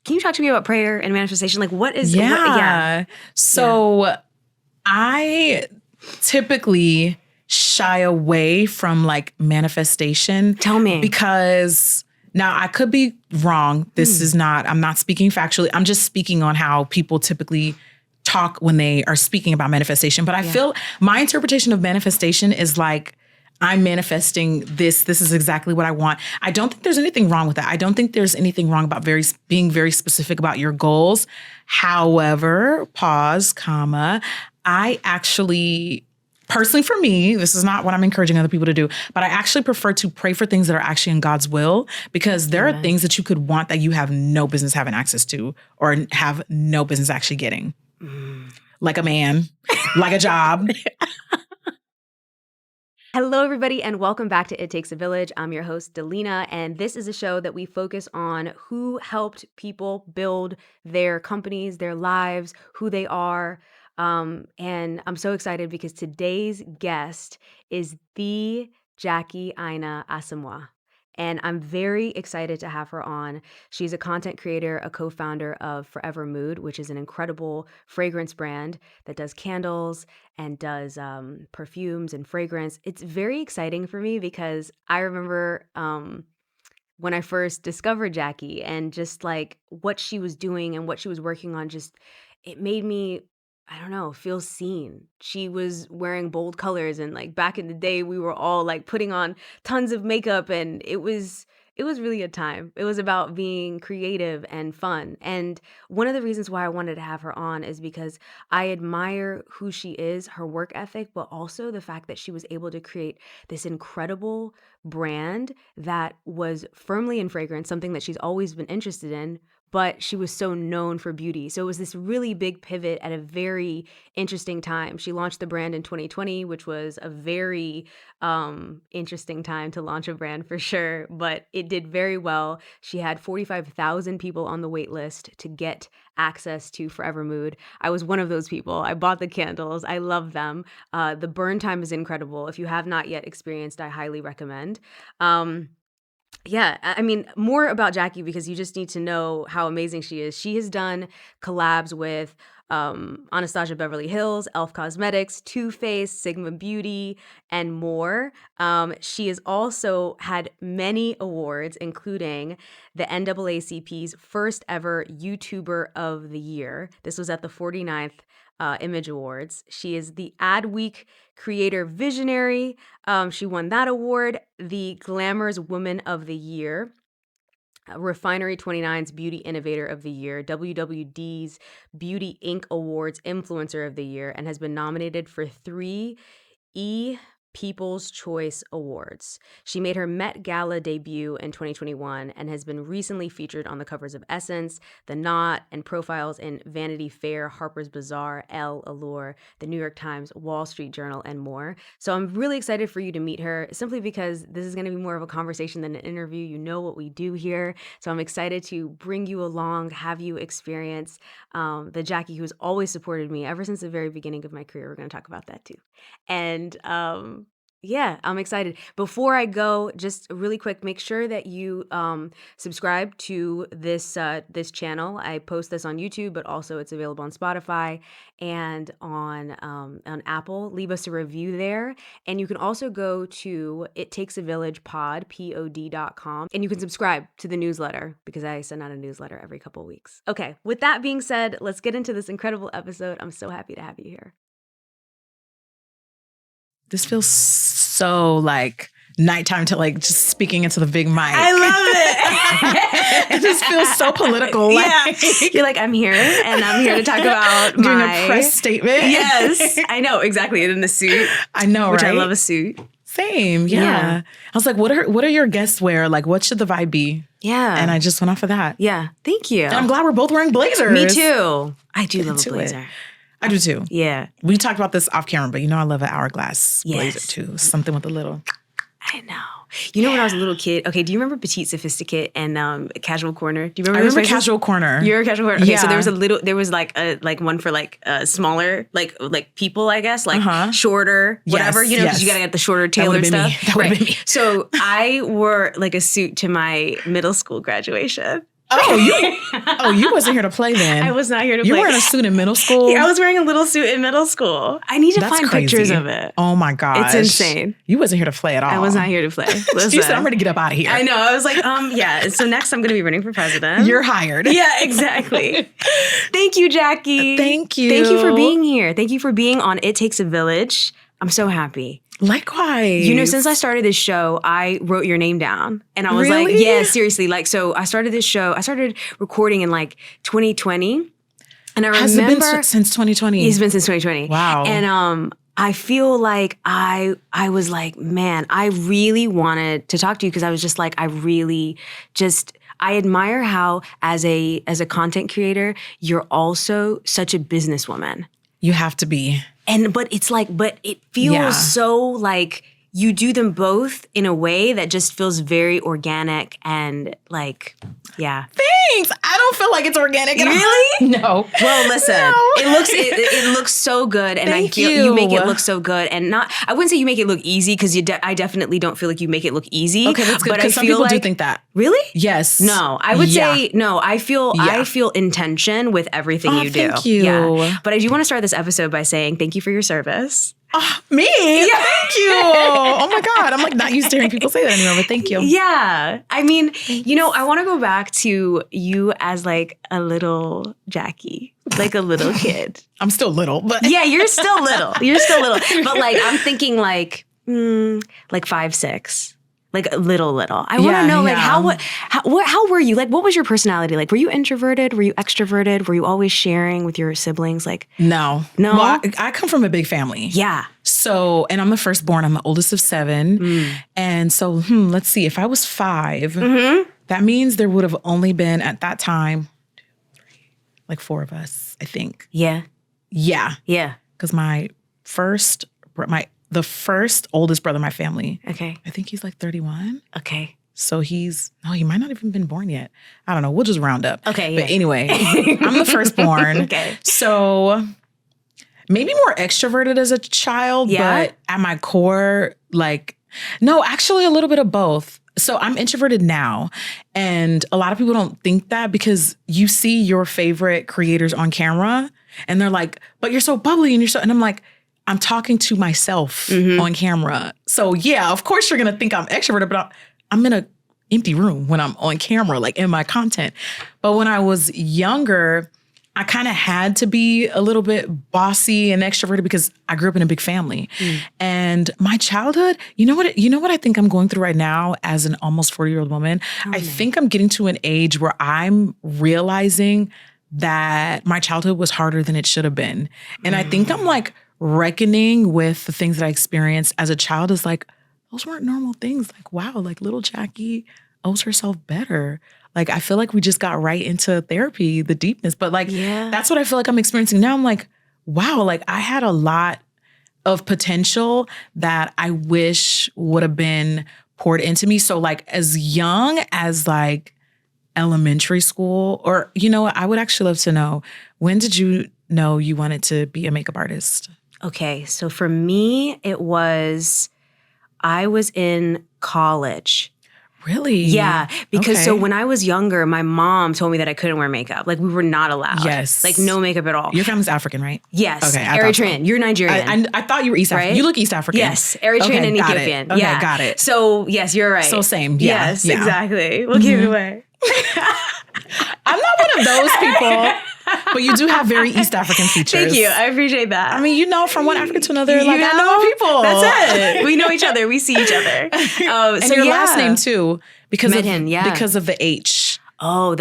Can you talk to me about prayer and manifestation? Like what is... So I typically shy away from like manifestation. Tell me. Because now I could be wrong. I'm not speaking factually. I'm just speaking on how people typically talk when they are speaking about manifestation. But I feel my interpretation of manifestation is like, I'm manifesting this. This is exactly what I want. I don't think there's anything wrong with that. I don't think there's anything wrong about being very specific about your goals. However, I actually, personally for me, this is not what I'm encouraging other people to do, but I actually prefer to pray for things that are actually in God's will, because there are things that you could want that you have no business having access to or have no business actually getting. Like a man, like a job. Hello, everybody, and welcome back to It Takes a Village. I'm your host, Delina, and this is a show that we focus on who helped people build their companies, their lives, who they are. And I'm so excited because today's guest is the Jackie Aina Asamoah. And I'm very excited to have her on. She's a content creator, a co-founder of FORVR MOOD, which is an incredible fragrance brand that does candles and does perfumes and fragrance. It's very exciting for me because I remember when I first discovered Jackie and just like what she was doing and what she was working on, just it made me, I don't know, feel seen. She was wearing bold colors, and like back in the day, we were all like putting on tons of makeup, and it was really a time. It was about being creative and fun. And one of the reasons why I wanted to have her on is because I admire who she is, her work ethic, but also the fact that she was able to create this incredible brand that was firmly in fragrance, something that she's always been interested in, but she was so known for beauty. So it was this really big pivot at a very interesting time. She launched the brand in 2020, which was a very interesting time to launch a brand for sure, but it did very well. She had 45,000 people on the wait list to get access to FORVR MOOD. I was one of those people. I bought the candles. I love them. The burn time is incredible. If you have not yet experienced, I highly recommend. Yeah, I mean, more about Jackie because you just need to know how amazing she is. She has done collabs with Anastasia Beverly Hills, Elf Cosmetics, Too Faced, Sigma Beauty, and more. She has also had many awards, including the NAACP's first ever YouTuber of the Year. This was at the 49th Image Awards. She is the Adweek Creator Visionary. She won that award. The Glamour's Woman of the Year. Refinery 29's Beauty Innovator of the Year, WWD's Beauty Inc. Awards Influencer of the Year, and has been nominated for 3 People's Choice Awards. She made her Met Gala debut in 2021 and has been recently featured on the covers of Essence, The Knot, and profiles in Vanity Fair, Harper's Bazaar, Elle, Allure, The New York Times, Wall Street Journal, and more. So I'm really excited for you to meet her simply because this is going to be more of a conversation than an interview. You know what we do here. So I'm excited to bring you along, have you experience the Jackie who's always supported me ever since the very beginning of my career. We're going to talk about that too. And yeah, I'm excited. Before I go, just really quick, make sure that you subscribe to this channel. I post this on YouTube, but also it's available on Spotify and on Apple. Leave us a review there. And you can also go to ittakesavillagepod.com, and you can subscribe to the newsletter because I send out a newsletter every couple of weeks. Okay, with that being said, let's get into this incredible episode. I'm so happy to have you here. This feels so like nighttime to like just speaking into the big mic. I love it. It just feels so political. Yeah. You're like, I'm here and I'm here to talk about doing a press statement. Yes, I know, exactly. And in the suit. I know, which right? I love a suit. Same, yeah. I was like, what are your guests wear? Like, what should the vibe be? Yeah. And I just went off of that. Yeah, thank you. And I'm glad we're both wearing blazers. Me too. I do love a blazer. I do too. Yeah. We talked about this off camera, but you know I love an hourglass blazer too. Something with a little. I know. You know when I was a little kid, okay, do you remember Petite Sophisticate and Casual Corner? Do you remember I remember Casual Corner. You're a Casual Corner? Okay, yeah. so there was like one for like smaller, like people, I guess, like shorter, whatever, you know, because you gotta get the shorter tailored stuff. That would have been me. So I wore like a suit to my middle school graduation. You wasn't here to play then. I was not here to play. You were in a suit in middle school? Yeah, I was wearing a little suit in middle school. I need to find pictures of it. Oh my gosh. It's insane. You wasn't here to play at all. I was not here to play. Listen. You said, I'm ready to get up out of here. I know. I was like, yeah. So next I'm going to be running for president. You're hired. Yeah, exactly. Thank you, Jackie. Thank you. Thank you for being here. Thank you for being on It Takes a Village. I'm so happy. Likewise. You know, since I started this show, I wrote your name down. And I was Really? like, yeah, seriously. Like, so I started this show. I started recording in like 2020. And I remember. Has it been since 2020? It's been since 2020. Wow. And I feel like I was like, man, I really wanted to talk to you because I was just like, I admire how as a content creator, you're also such a businesswoman. You have to be. But it feels so like you do them both in a way that just feels very organic and like, yeah. Thanks. I don't feel like it's organic at all. Really? No. Well, listen, No. it looks so good, and Thank I feel you. you make it look so good, and I wouldn't say you make it look easy because I definitely don't feel like you make it look easy. Okay, that's good. But I Because some feel people do like, think that. really? Yes. No, I would say no. I feel intention with everything you do. Thank you. Yeah. But I do want to start this episode by saying thank you for your service. Me? Yeah. Thank you. Oh my God. I'm like not used to hearing people say that anymore, but thank you. Yeah. I mean, I want to go back to you as like a little Jackie, like a little kid. I'm still little, but. Yeah, you're still little. But like, I'm thinking like 5'6". Like little. I want to know like how were you? Like, what was your personality like? Were you introverted? Were you extroverted? Were you always sharing with your siblings? Like, No. Well, I come from a big family. Yeah. So, and I'm the firstborn. I'm the oldest of 7. And so, let's see. If I was 5, that means there would have only been at that time, 2, 3, like 4 of us, I think. Yeah. Yeah. Yeah. Because the first oldest brother in my family, Okay. I think he's like 31. Okay. So he might not even been born yet. I don't know. We'll just round up. Okay. But anyway, I'm the firstborn. Okay. So maybe more extroverted as a child, but at my core, no, actually a little bit of both. So I'm introverted now. And a lot of people don't think that because you see your favorite creators on camera and they're like, but you're so bubbly and I'm like, I'm talking to myself on camera. So yeah, of course you're going to think I'm extroverted, but I'm in an empty room when I'm on camera, like in my content. But when I was younger, I kind of had to be a little bit bossy and extroverted because I grew up in a big family. And my childhood, you know what I think I'm going through right now as an almost 40-year-old woman? I think I'm getting to an age where I'm realizing that my childhood was harder than it should have been. And I think I'm like reckoning with the things that I experienced as a child is like, those weren't normal things. Like, wow, like little Jackie owes herself better. Like, I feel like we just got right into therapy, the deepness. But like, that's what I feel like I'm experiencing now. I'm like, wow, like I had a lot of potential that I wish would have been poured into me. So like as young as like elementary school, or I would actually love to know, when did you know you wanted to be a makeup artist? Okay, so for me, I was in college. Really? Yeah, because so when I was younger, my mom told me that I couldn't wear makeup. Like we were not allowed. Yes. Like no makeup at all. Your family's African, right? Yes. Okay, Eritrean. You're Nigerian. I thought you were East African. Right? You look East African. Yes. Eritrean and Ethiopian. Okay, yeah. got it. So yes, you're right. So same. Yeah. Yes, exactly. We'll give it away. I'm not one of those people, but you do have very East African features. Thank you. I appreciate that. I mean, from one Africa to another, I know people. That's it. We know each other. We see each other. And so your last name too, because Medhin, of the H. Oh,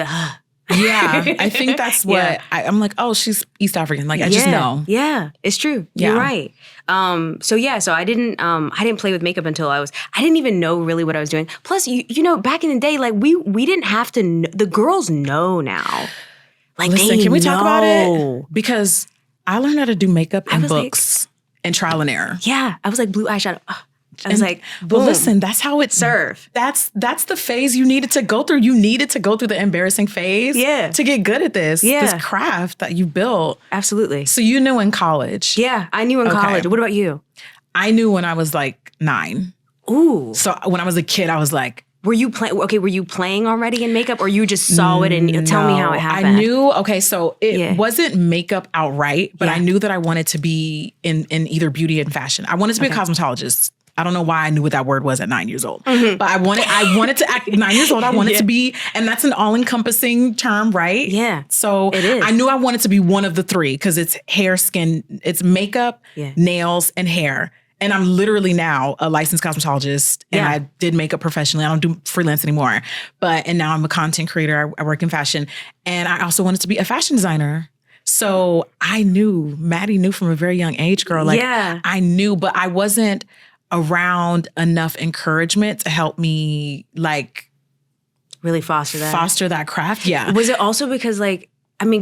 Yeah, I think that's what I'm like. Oh, she's East African. Like I just know. Yeah, it's true. You're right. So I didn't play with makeup until I didn't even know really what I was doing. Plus, back in the day, like we didn't have to. The girls know now. Like, listen, can we talk about it? Because I learned how to do makeup in books and trial and error. Yeah, I was like blue eyeshadow. I was like, boom. Well, listen, that's how it serve. That's the phase you needed to go through. You needed to go through the embarrassing phase to get good at this craft that you built. Absolutely. So you knew in college. Yeah, I knew in college. What about you? I knew when I was like 9. Ooh. So when I was a kid, I was like, Were you playing already in makeup, or you just saw it and tell me how it happened? I knew, so it wasn't makeup outright, but I knew that I wanted to be in either beauty and fashion. I wanted to be a cosmetologist. I don't know why I knew what that word was at 9 years old, but I wanted to act 9 years old. I wanted to be, and that's an all encompassing term, right? Yeah. So it is. I knew I wanted to be one of the three because it's hair, skin, it's makeup, nails, and hair. And I'm literally now a licensed cosmetologist, and I did makeup professionally. I don't do freelance anymore, and now I'm a content creator. I work in fashion, and I also wanted to be a fashion designer. So Maddie knew from a very young age, girl. I knew, but I wasn't around enough encouragement to help me really foster that craft. Yeah. Was it also because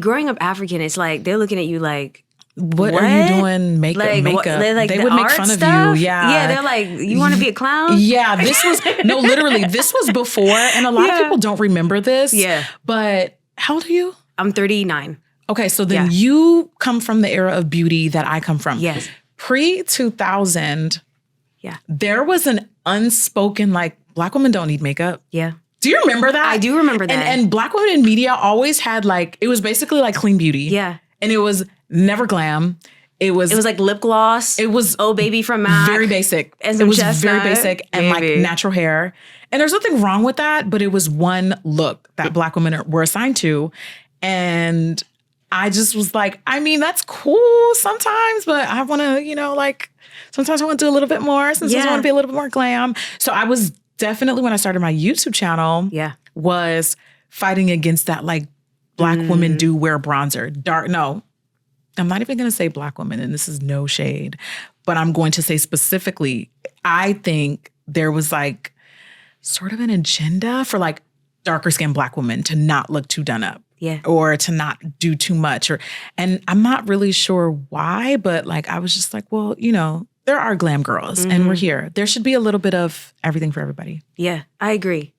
growing up African, it's like they're looking at you like, what are you doing? Makeup. They would make fun stuff? of you. Yeah. Yeah. They're like, you want to be a clown? Yeah. This was before. And a lot of people don't remember this. Yeah. But how old are you? I'm 39. Okay. So then you come from the era of beauty that I come from. Yes. Pre-2000. Yeah. There was an unspoken, Black women don't need makeup. Yeah. Do you remember that? I do remember that. And Black women in media always had it was basically like clean beauty. Yeah. And it was never glam. It was like lip gloss. It was Oh Baby from MAC. Very basic. And it was chestnut. very basic and natural hair. And there's nothing wrong with that, but it was one look that Black women were assigned to. And I just was like, that's cool sometimes, but I want to, sometimes I want to do a little bit more. Sometimes I want to be a little bit more glam. So I was definitely, when I started my YouTube channel, was fighting against that, Black women do wear bronzer. No, I'm not even going to say Black women, and this is no shade, but I'm going to say specifically, I think there was sort of an agenda for darker skinned Black women to not look too done up. Yeah. Or to not do too much. And I'm not really sure why, but I was just well, there are glam girls and we're here. There should be a little bit of everything for everybody. Yeah, I agree.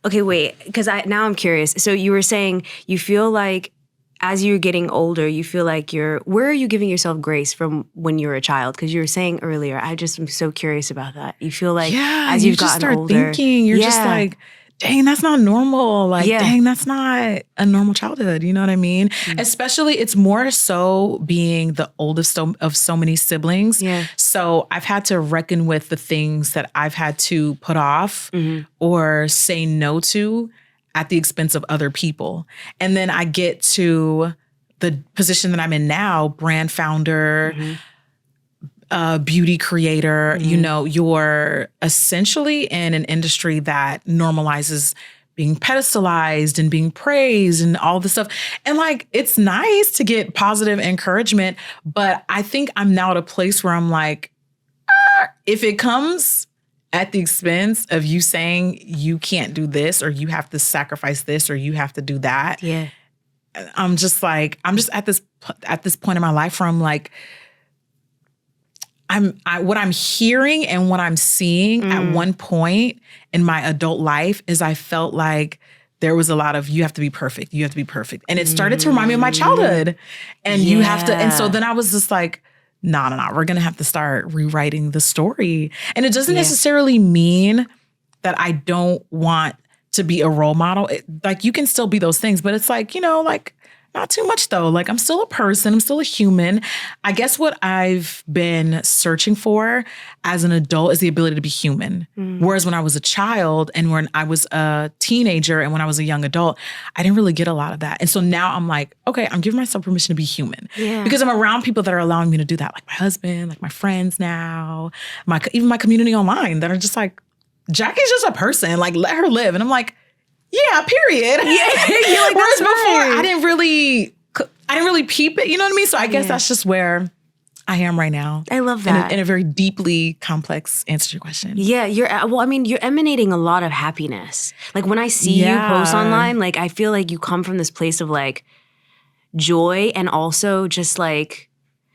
Okay, wait, because now I'm curious. So you were saying you feel like as you're getting older, you feel like where are you giving yourself grace from when you were a child? Because you were saying earlier, I just am so curious about that. You feel like as you've gotten older. You're just dang, that's not normal. Dang, that's not a normal childhood. You know what I mean? Mm-hmm. Especially, it's more so being the oldest of so many siblings. Yeah. So I've had to reckon with the things that I've had to put off or say no to at the expense of other people. And then I get to the position that I'm in now, brand founder, beauty creator, you're essentially in an industry that normalizes being pedestalized and being praised and all this stuff. And it's nice to get positive encouragement, but I think I'm now at a place where I'm if it comes at the expense of you saying you can't do this, or you have to sacrifice this, or you have to do that. Yeah. I'm just at this point in my life where I'm what I'm hearing and what I'm seeing at one point in my adult life is I felt like there was a lot of, you have to be perfect. You have to be perfect. And it started to remind me of my childhood. And you have to, and so then I was just no, we're going to have to start rewriting the story. And it doesn't necessarily mean that I don't want to be a role model. You can still be those things, but it's not too much though. I'm still a person. I'm still a human. I guess what I've been searching for as an adult is the ability to be human. Whereas when I was a child and when I was a teenager and when I was a young adult, I didn't really get a lot of that. And so now I'm okay, I'm giving myself permission to be human. Yeah. Because I'm around people that are allowing me to do that. My husband, my friends now, even my community online that are just Jackie's just a person. Let her live. And I'm yeah, period. Yeah, you're whereas before, I didn't really peep it. You know what I mean? So I guess that's just where I am right now. I love that. In a very deeply complex answer to your question. Yeah, you're emanating a lot of happiness. When I see you post online, I feel like you come from this place of joy and also just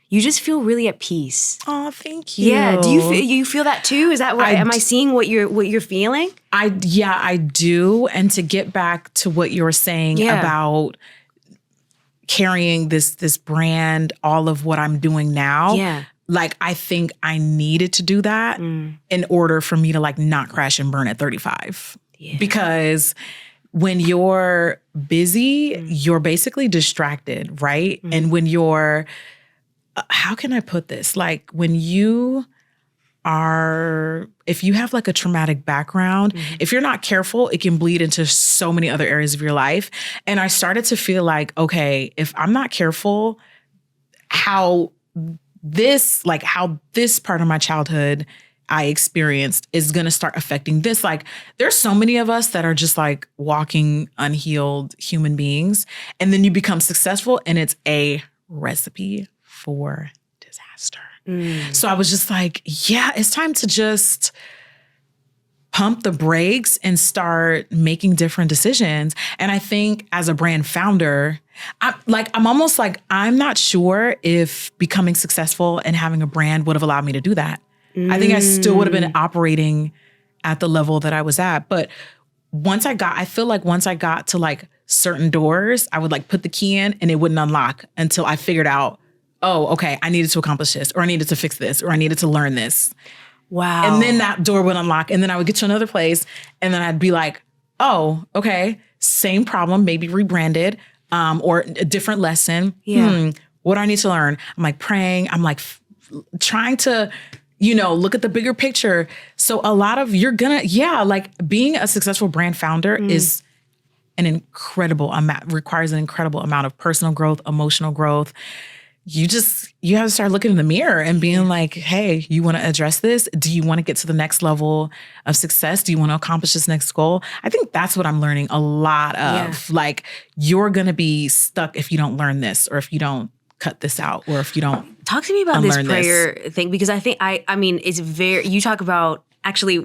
you just feel really at peace. Oh, thank you. Yeah. Do you feel that too? Is that what am I seeing what you're feeling? I do. And to get back to what you were saying about carrying this brand, all of what I'm doing now. Yeah. I think I needed to do that in order for me to not crash and burn at 35. Because when you're busy, you're basically distracted, right? And when you're, how can I put this? Like when you are, if you have like a traumatic background, if you're not careful, it can bleed into so many other areas of your life. And I started to feel like, okay, if I'm not careful, how this part of my childhood I experienced is going to start affecting this. Like there's so many of us that are just like walking unhealed human beings. And then you become successful and it's a recipe for disaster. So I was just like, yeah, it's time to just pump the brakes and start making different decisions. And I think as a brand founder, I'm not sure if becoming successful and having a brand would have allowed me to do that. I think I still would have been operating at the level that I was at. But I feel like once I got to like certain doors, I would like put the key in and it wouldn't unlock until I figured out, oh, okay, I needed to accomplish this, or I needed to fix this, or I needed to learn this. Wow. And then that door would unlock and then I would get to another place and then I'd be like, oh, okay, same problem, maybe rebranded, or a different lesson. What do I need to learn? I'm like praying. I'm like trying to, look at the bigger picture. So a lot of like being a successful brand founder is requires an incredible amount of personal growth, emotional growth. You have to start looking in the mirror and being like, hey, you want to address this? Do you want to get to the next level of success? Do you want to accomplish this next goal? I think that's what I'm learning a lot of. Like, you're going to be stuck if you don't learn this, or if you don't cut this out, or if you don't talk to me about this prayer thing, because I think, I mean, it's you talk about, actually,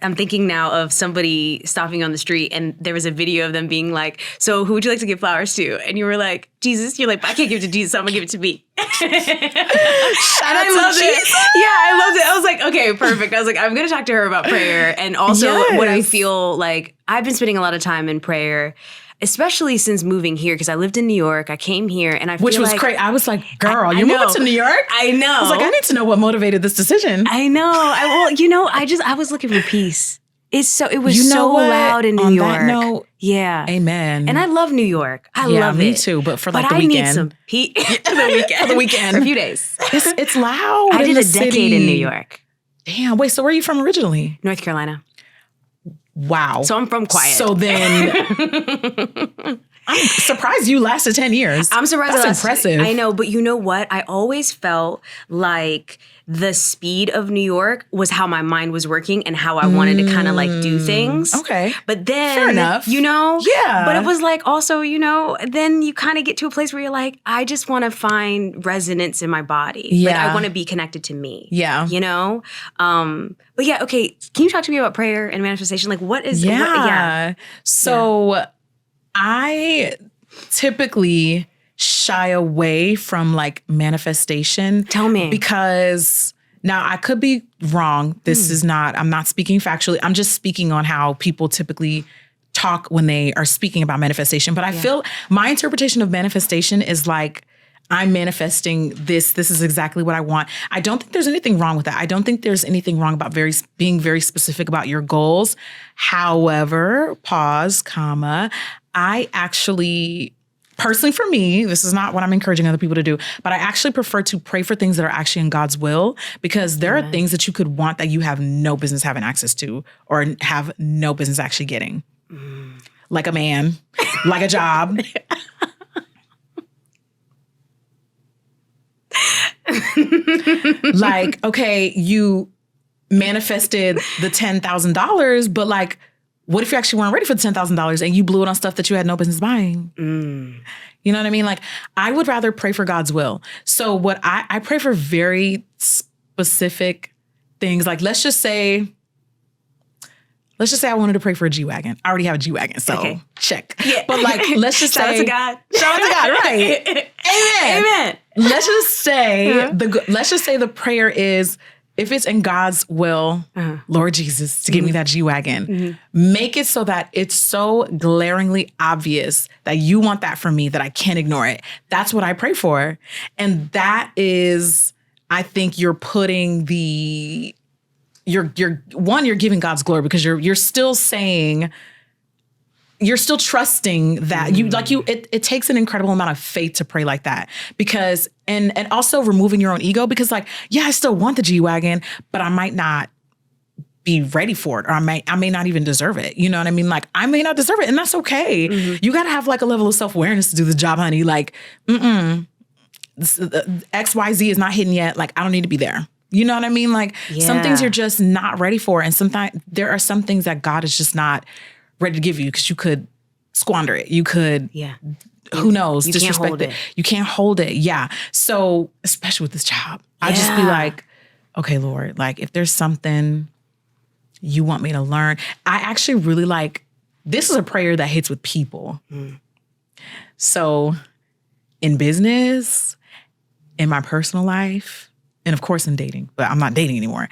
I'm thinking now of somebody stopping on the street and there was a video of them being like, so who would you like to give flowers to? And you were like, Jesus. You're like, I can't give it to Jesus, so I'm gonna give it to me. And I loved it. Yeah, I loved it. I was like, okay, perfect. I was like, I'm gonna talk to her about prayer. And also what I feel like, I've been spending a lot of time in prayer, especially since moving here, because I lived in New York. I came here and I feel Which was like, great. I was like, girl, you're moving to New York? I know. I was like, I need to know what motivated this decision. I know. I was looking for peace. It was so loud in New York. On that note, yeah. Amen. And I love New York. I love it. Me too. But for the weekend. I need some peace. For the weekend. For a few days. It's loud. I did a decade in New York. Damn. Wait, so where are you from originally? North Carolina. Wow. So I'm from quiet. So then I'm surprised you lasted 10 years. I'm surprised. That's impressive. I know, but you know what? I always felt like the speed of New York was how my mind was working and how I wanted to kind of like do things. Okay. But then, fair enough. Yeah. But it was like also, then you kind of get to a place where you're like, I just want to find resonance in my body. Yeah. Like I want to be connected to me. Yeah. But yeah, okay. Can you talk to me about prayer and manifestation? Like what is, So I typically shy away from like manifestation. Tell me. Because now I could be wrong. I'm not speaking factually. I'm just speaking on how people typically talk when they are speaking about manifestation. But I feel my interpretation of manifestation is like, I'm manifesting this. This is exactly what I want. I don't think there's anything wrong with that. I don't think there's anything wrong about being very specific about your goals. However, pause, comma, I actually, personally for me, this is not what I'm encouraging other people to do, but I actually prefer to pray for things that are actually in God's will, because there are things that you could want that you have no business having access to or have no business actually getting. Like a man, like a job. Like, okay, you manifested the $10,000, but like, what if you actually weren't ready for the $10,000 and you blew it on stuff that you had no business buying? You know what I mean? Like, I would rather pray for God's will. So what I pray for very specific things. Like, let's just say I wanted to pray for a G-Wagon. I already have a G-Wagon, so check. Yeah. But like, let's just say. Shout out to God. Shout out to God, right. Amen. Amen. Let's just say the prayer is, if it's in God's will, Lord Jesus, to give me that G-Wagon, make it so that it's so glaringly obvious that you want that from me that I can't ignore it. That's what I pray for. And that is, I think you're putting the you're giving God's glory because you're still saying, you're still trusting that it takes an incredible amount of faith to pray like that, because, and also removing your own ego, because like, yeah, I still want the G-Wagon, but I might not be ready for it, or I may not even deserve it. You know what I mean? Like, I may not deserve it, and that's okay. You got to have like a level of self-awareness to do the job, honey. Like, XYZ is not hidden yet. Like, I don't need to be there. You know what I mean? Like, some things you're just not ready for. And sometimes there are some things that God is just not ready to give you, because you could squander it. You could, who knows, disrespect it. You can't hold it. Yeah. So, especially with this job, I just be like, okay, Lord, like, if there's something you want me to learn. I actually really like, this is a prayer that hits with people. So in business, in my personal life, and of course in dating, but I'm not dating anymore,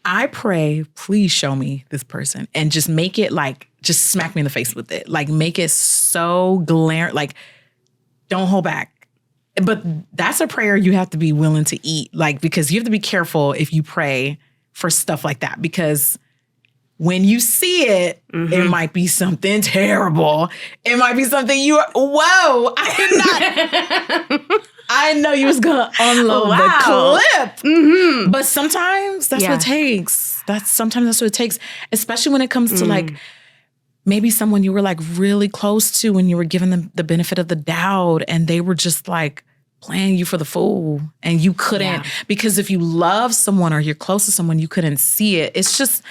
I pray, please show me this person, and just make it like, just smack me in the face with it. Like, make it so glaring, like, don't hold back. But that's a prayer you have to be willing to eat, like, because you have to be careful if you pray for stuff like that, because when you see it, it might be something terrible. It might be something whoa, I did not. I know you was gonna unload the clip. But sometimes that's what it takes. Sometimes that's what it takes, especially when it comes to like, maybe someone you were like really close to when you were giving them the benefit of the doubt, and they were just like playing you for the fool, and you couldn't, because if you love someone or you're close to someone, you couldn't see it. It's just,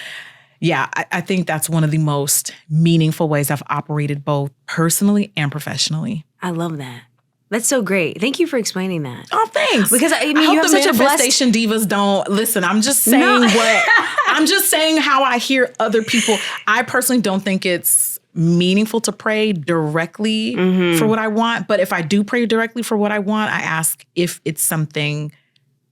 I think that's one of the most meaningful ways I've operated, both personally and professionally. I love that. That's so great. Thank you for explaining that. Oh, thanks. Because I mean, you have the such a manifestation divas don't listen. I'm just saying I'm just saying how I hear other people. I personally don't think it's meaningful to pray directly for what I want. But if I do pray directly for what I want, I ask if it's something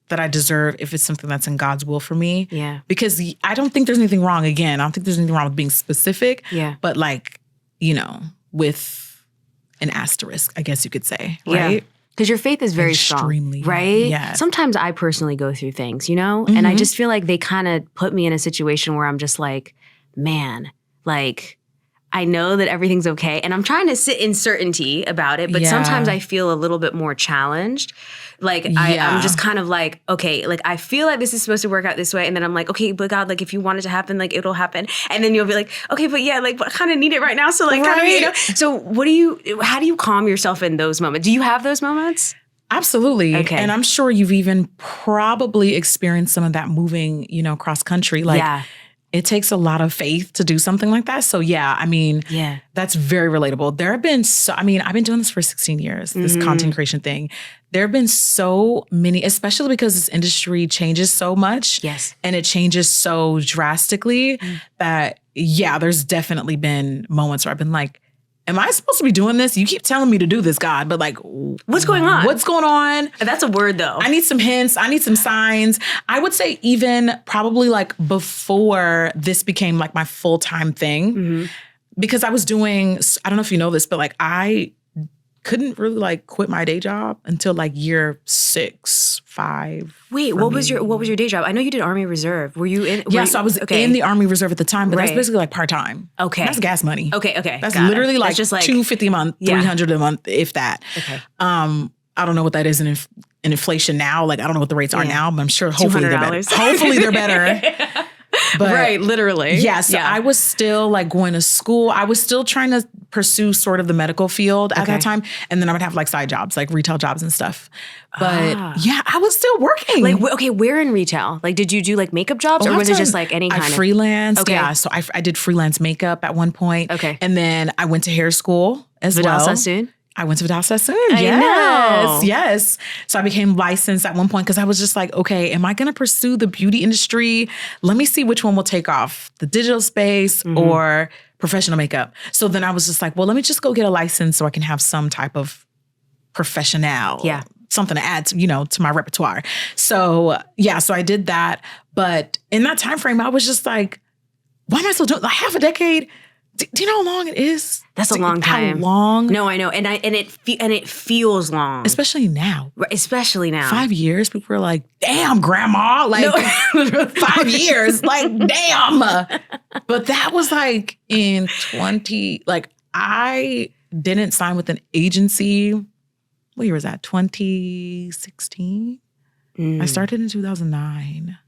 that I deserve, if it's something that's in God's will for me. Yeah. Because I don't think there's anything wrong. Again, I don't think there's anything wrong with being specific. Yeah. But like, with an asterisk, I guess you could say, right? Because your faith is very Extremely, strong, right? yes. Sometimes I personally go through things, and I just feel like they kind of put me in a situation where I'm just like, man, like, I know that everything's okay. And I'm trying to sit in certainty about it, but sometimes I feel a little bit more challenged. Like, I'm just kind of like, okay, like, I feel like this is supposed to work out this way. And then I'm like, okay, but God, like, if you want it to happen, like, it'll happen. And then you'll be like, okay, but yeah, like, but I kind of need it right now. So like, kind of, So how do you calm yourself in those moments? Do you have those moments? Absolutely. Okay. And I'm sure you've even probably experienced some of that moving, cross country. Like, it takes a lot of faith to do something like that. So I mean, that's very relatable. There have been I've been doing this for 16 years, this content creation thing. There have been so many, especially because this industry changes so much. Yes. And it changes so drastically that, there's definitely been moments where I've been like, am I supposed to be doing this? You keep telling me to do this, God, but like, what's going on? What's going on? That's a word though. I need some hints. I need some signs. I would say even probably like before this became like my full-time thing, because I was doing, I don't know if you know this, but like I couldn't really like quit my day job until like year 6, 5. Wait, what was your day job? I know you did Army Reserve. Were you in? So I was in the Army Reserve at the time, but that's basically like part-time. Okay. That's gas money. Okay. That's literally like just like $250 a month, $300 a month, if that. Okay. I don't know what that is in inflation now. Like, I don't know what the rates are now, but I'm sure hopefully they're better. Hopefully they're better. But, right, literally. So I was still like going to school. I was still trying to pursue sort of the medical field at that time. And then I would have like side jobs, like retail jobs and stuff. But I was still working. Like, okay, where in retail? Like, did you do like makeup jobs or was it just like any kind of? I freelanced. Okay. Yeah, so I did freelance makeup at one point. Okay. And then I went to hair school as well. Sassoon? I went to Vidal Sassoon. Know. Yes. So I became licensed at one point because I was just like, okay, am I going to pursue the beauty industry? Let me see which one will take off, the digital space or professional makeup. So then I was just like, well, let me just go get a license so I can have some type of professional, something to add to, to my repertoire. So so I did that. But in that time frame, I was just like, why am I still doing like half a decade Do you know how long it is? That's a long time. How long? No, I know. And it feels long. Especially now. Especially now. 5 years, people are like, damn, grandma. Like, no. 5 years. Like, damn. But that was like in I didn't sign with an agency. What year was that? 2016? I started in 2009.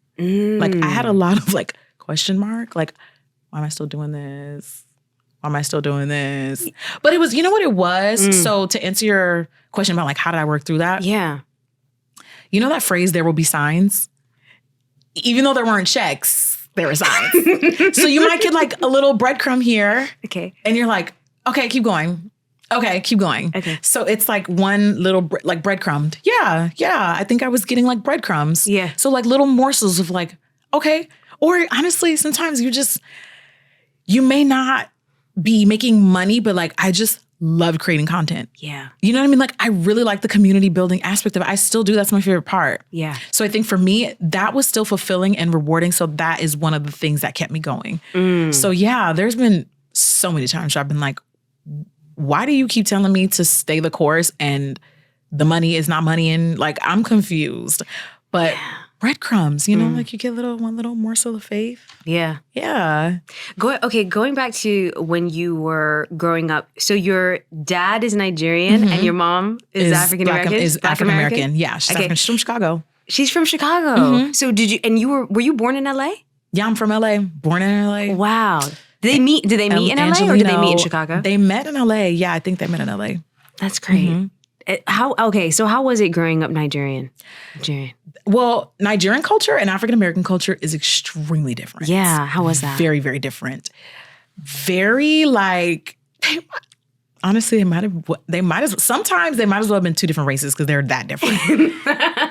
Like, I had a lot of like question mark. Like, why am I still doing this? Why am I still doing this? But it was, you know what it was? So to answer your question about like, how did I work through that? Yeah. You know that phrase, there will be signs? Even though there weren't checks, there were signs. So you might get like a little breadcrumb here. Okay. And you're like, okay, keep going. Okay, keep going. Okay. So it's like one little, like breadcrumbed. Yeah. I think I was getting like breadcrumbs. Yeah. So like little morsels of like, okay. Or honestly, sometimes you may not be making money, but like, I just love creating content. Yeah. You know what I mean? Like, I really like the community building aspect of it. I still do. That's my favorite part. Yeah. So I think for me, that was still fulfilling and rewarding. So that is one of the things that kept me going. So yeah, there's been so many times where I've been like, why do you keep telling me to stay the course and the money is not money? And like, I'm confused. But breadcrumbs, you know, like you get one little morsel of faith. Yeah. Yeah. Going back to when you were growing up. So your dad is Nigerian and your mom is African American? Is African American. Yeah. She's African. She's from Chicago. She's from Chicago. So were you born in LA? Yeah, I'm from LA. Born in LA. Wow. Did they meet in LA or did they meet in Chicago? They met in LA. Yeah, I think they met in LA. That's great. So how was it growing up Nigerian? Well, Nigerian culture and African American culture is extremely different. Yeah, how was that? Very, very different. Very like, honestly, sometimes they might as well have been two different races because they're that different.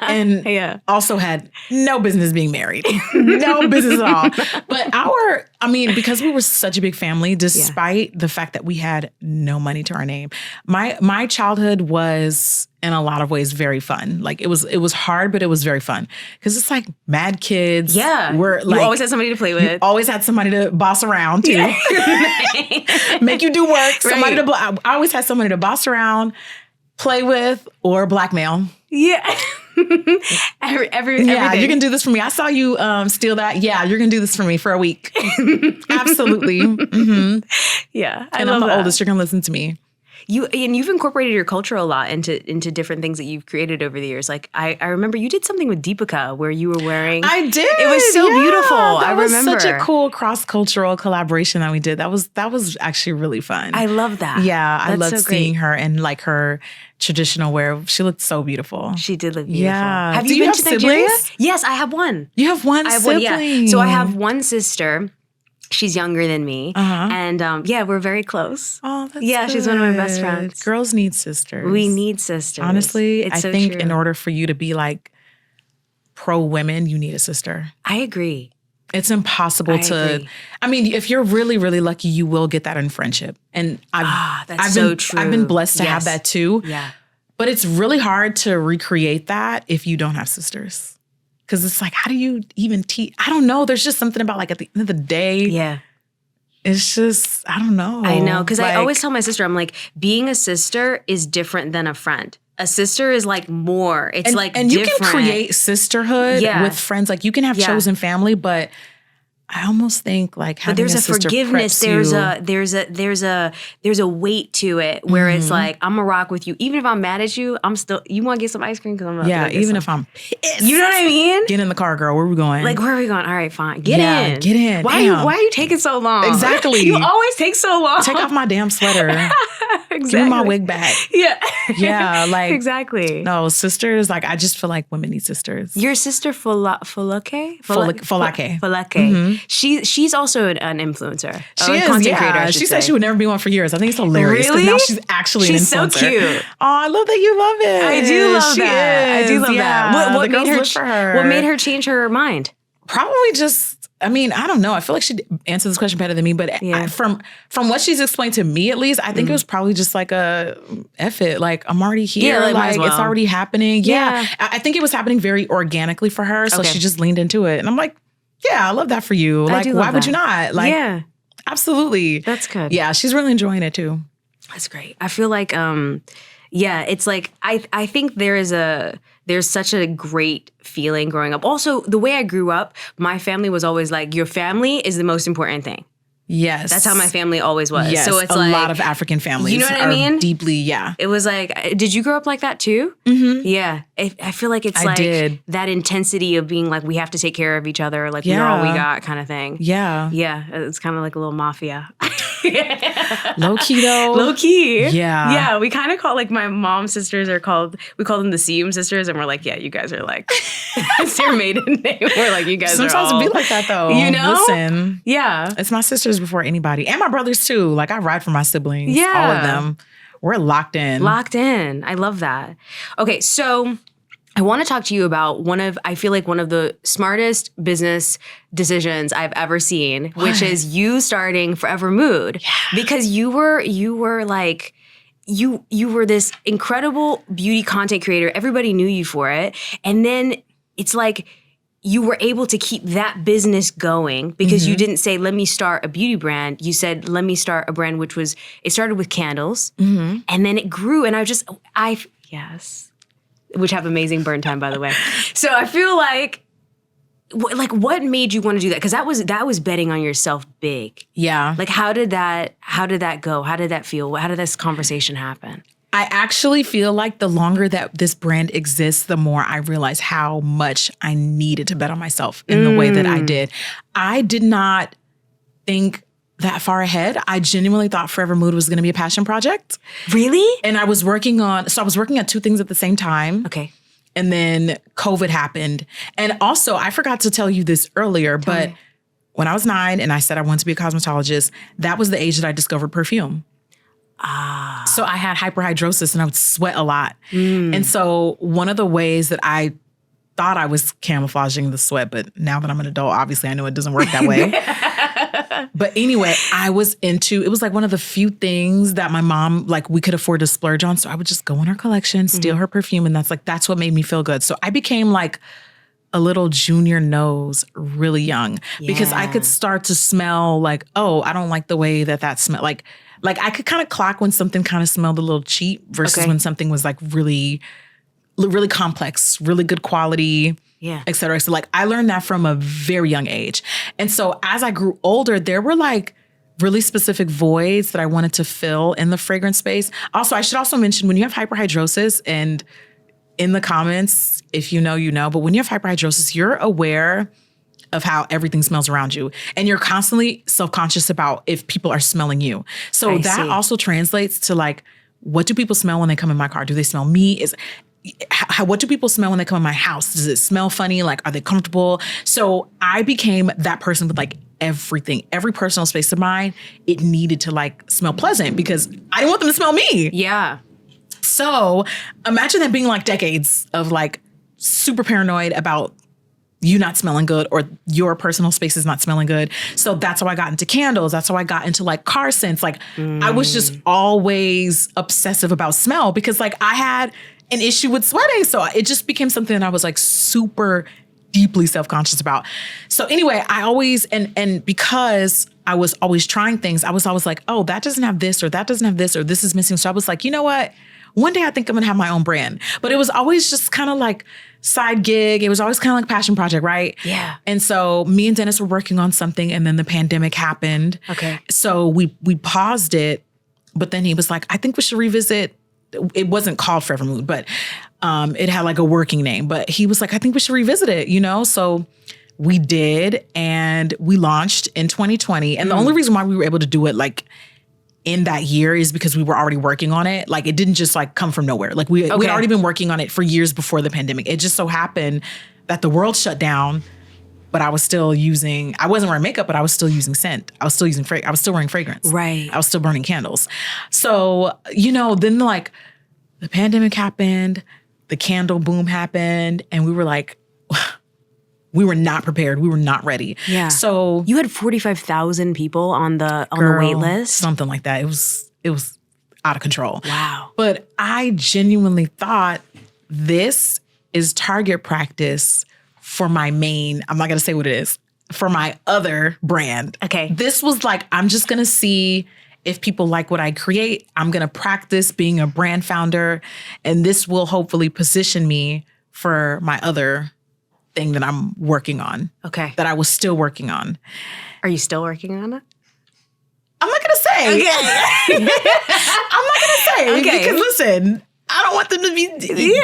And also had no business being married. No business at all. But because we were such a big family, despite the fact that we had no money to our name, my childhood was in a lot of ways very fun. Like it was hard, but it was very fun. Because it's like mad kids. Yeah. You always had somebody to play with. Always had somebody to boss around too. Make you do work. I always had somebody to boss around, play with, or blackmail. Yeah. Every yeah, day. You can do this for me. I saw you steal that. Yeah, you're going to do this for me for a week. Absolutely. Mm-hmm. Yeah. I'm the oldest. You're going to listen to me. You've incorporated your culture a lot into different things that you've created over the years. Like I remember you did something with Deepika where you were wearing. I did. It was so beautiful. That was such a cool cross-cultural collaboration that we did. That was actually really fun. I love that. Yeah, I loved seeing her and like her traditional wear. She looked so beautiful. She did look beautiful. Yeah. Have you been to Nigeria? Yes, I have one. You have one sibling? Yeah. So I have one sister. She's younger than me. And we're very close. Oh, that's good. She's one of my best friends. Girls need sisters. We need sisters. Honestly, I think in order for you to be like pro women, you need a sister. I agree. It's impossible to. I mean, if you're really, really lucky, you will get that in friendship. And I've been blessed to have that too. Yeah. But it's really hard to recreate that if you don't have sisters. Because it's like, how do you even teach? I don't know. There's just something about like at the end of the day. Yeah. It's just, I don't know. I know. Because I always tell my sister, I'm like, being a sister is different than a friend. A sister is like more. It's like different. You can create sisterhood with friends. Like you can have chosen family, but I almost think like having there's a sister forgiveness. preps There's a weight to it where it's like I'm gonna rock with you, even if I'm mad at you. You want to get some ice cream because I'm even if I'm pissed. You know what I mean? Get in the car, girl. Where are we going? Like where are we going? All right, fine. Get in. Get in. Why are you taking so long? Exactly. You always take so long. Take off my damn sweater. Exactly. Give me my wig back. Yeah. Yeah. Like exactly. No, sisters. Like I just feel like women need sisters. Your sister Folake. Mm-hmm. She's also an influencer. She is, content creator. She said she would never be one for years. I think it's hilarious. Really? Now she's actually an influencer. She's so cute. Oh, I love that you love it. I do love that. I do love that. What made her change her mind? Probably just. I mean, I don't know. I feel like she'd answer this question better than me, but from what she's explained to me, at least, I think it was probably just like F it. Like, I'm already here. Like it's already happening. Yeah. I think it was happening very organically for her. So she just leaned into it. And I'm like, yeah, I love that for you. Like, why would you not? Like, Absolutely. That's good. Yeah, she's really enjoying it too. That's great. I feel like, it's like I think there's such a great feeling growing up. Also, the way I grew up, my family was always like, your family is the most important thing. Yes. That's how my family always was. Yes, So it's a like, lot of African families, you know what are I mean? deeply, yeah. It was like, did you grow up like that too? Mm-hmm. Yeah. I feel like it's that intensity of being like, we have to take care of each other. Like we're all we got kind of thing. Yeah. Yeah. It's kind of like a little mafia. Low key though. Low key. Yeah. Yeah. We kind of call, like, my mom's sisters we call them the Seam sisters. And we're like, yeah, you guys are like, it's your maiden name. We're like, you guys Sometimes are all. it be like that though. You know? Listen. Yeah. It's my sisters before anybody. And my brothers too. Like I ride for my siblings. Yeah. All of them. We're locked in. Locked in. I love that. Okay, so I want to talk to you about I feel like one of the smartest business decisions I've ever seen, which is you starting FORVR Mood. Yeah. Because you were like, you were this incredible beauty content creator. Everybody knew you for it. And then it's like, you were able to keep that business going because you didn't say, let me start a beauty brand. You said, let me start a brand, it started with candles and then it grew. And yes, which have amazing burn time, by the way. So I feel like what made you want to do that? Because that was betting on yourself big. Yeah. Like, how did that go? How did that feel? How did this conversation happen? I actually feel like the longer that this brand exists, the more I realize how much I needed to bet on myself in the way that I did. I did not think that far ahead. I genuinely thought FORVR Mood was going to be a passion project. Really? And I was working at 2 things at the same time. Okay. And then COVID happened. And also, I forgot to tell you this earlier, but when I was 9 and I said I wanted to be a cosmetologist, that was the age that I discovered perfume. So I had hyperhidrosis and I would sweat a lot. And so one of the ways that I thought I was camouflaging the sweat, but now that I'm an adult, obviously I know it doesn't work that way. But anyway, it was like one of the few things that my mom, like, we could afford to splurge on. So I would just go in her collection, steal her perfume. And that's what made me feel good. So I became like a little junior nose really young because I could start to smell like, oh, I don't like the way that smelled. Like I could kind of clock when something kind of smelled a little cheap versus when something was like really, really complex, really good quality, et cetera. So like I learned that from a very young age. And so as I grew older, there were like really specific voids that I wanted to fill in the fragrance space. Also, I should also mention when you have hyperhidrosis, and in the comments, if you know, you know, but when you have hyperhidrosis, you're aware of how everything smells around you. And you're constantly self-conscious about if people are smelling you. So that also translates to like, what do people smell when they come in my car? Do they smell me? What do people smell when they come in my house? Does it smell funny? Like, are they comfortable? So I became that person with like everything, every personal space of mine. It needed to like smell pleasant because I didn't want them to smell me. Yeah. So imagine that being like decades of like super paranoid about you not smelling good or your personal space is not smelling good. So that's how I got into candles. That's how I got into like car scents. Like I was just always obsessive about smell because like I had an issue with sweating. So it just became something that I was like super deeply self-conscious about. So anyway, I always, and because I was always trying things, I was always like, oh, that doesn't have this or that doesn't have this or this is missing. So I was like, you know what? One day I think I'm gonna have my own brand. But it was always just kind of like side gig. It was always kind of like passion project, right? Yeah. And so me and Dennis were working on something and then the pandemic happened. Okay. So we paused it, but then he was like, I think we should revisit. It wasn't called FORVR Mood, but it had like a working name. But he was like, I think we should revisit it, you know? So we did, and we launched in 2020. And the only reason why we were able to do it like in that year is because we were already working on it. Like it didn't just like come from nowhere. Like we'd already been working on it for years before the pandemic. It just so happened that the world shut down, but I wasn't wearing makeup, but I was still using scent. I was still wearing fragrance. Right. I was still burning candles. So, you know, then like the pandemic happened, the candle boom happened, and we were like, we were not prepared. We were not ready. Yeah. So you had 45,000 people on the wait list. Something like that. It was out of control. Wow. But I genuinely thought this is target practice for my main, I'm not going to say what it is. for my other brand. Okay. This was like, I'm just going to see if people like what I create. I'm going to practice being a brand founder, and this will hopefully position me for my other thing that I'm working on. Okay. That I was still working on. Are you still working on it? I'm not going to say. Okay. I'm not going to say. Okay. Because listen, I don't want them to be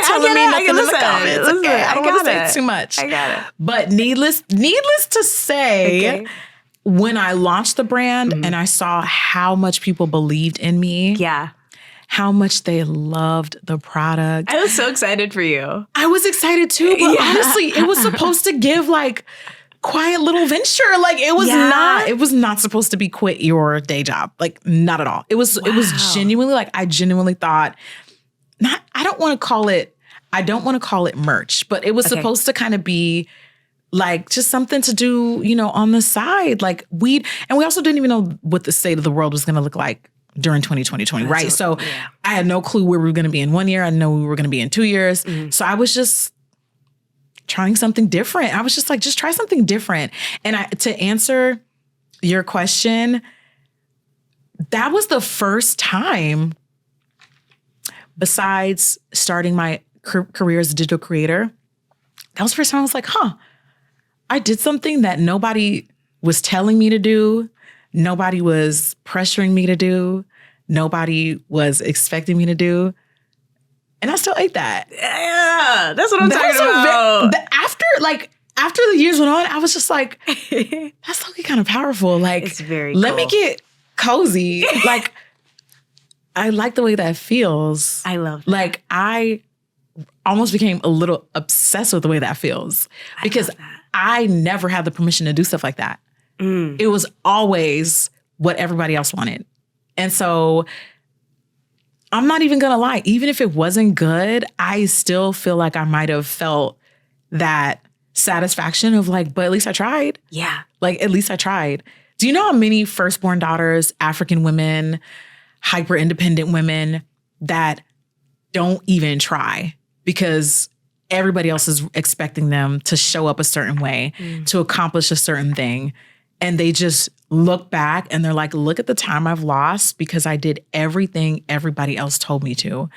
telling me nothing in the comments. Okay, I don't want to say too much. I got it. But needless to say, when I launched the brand and I saw how much people believed in me, how much they loved the product. I was so excited for you. I was excited too, but honestly, it was supposed to give like quiet little venture. Like it was not supposed to be quit your day job. Like not at all. It was genuinely like, I genuinely thought, I don't want to call it merch, but it was supposed to kind of be like just something to do, on the side, like weed. And we also didn't even know what the state of the world was going to look like during 2020, right? So I had no clue where we were going to be in 1 year. I know we were going to be in 2 years. So I was just trying something different. I was just like, just try something different. And to answer your question, that was the first time, besides starting my career as a digital creator, that was the first time I was like, I did something that nobody was telling me to do. Nobody was pressuring me to do. Nobody was expecting me to do. And I still ate that. Yeah, that's what I'm talking about. After the years went on, I was just like, that's looking kind of powerful. Like, it's very let me get cozy. Like, I like the way that feels. I love that. Like, I almost became a little obsessed with the way that feels. Because I never had the permission to do stuff like that. It was always what everybody else wanted. And so I'm not even going to lie. Even if it wasn't good, I still feel like I might have felt that satisfaction of like, but at least I tried. Yeah. Like, at least I tried. Do you know how many firstborn daughters, African women, hyper independent women that don't even try because everybody else is expecting them to show up a certain way, to accomplish a certain thing. And they just look back and they're like, look at the time I've lost because I did everything everybody else told me to.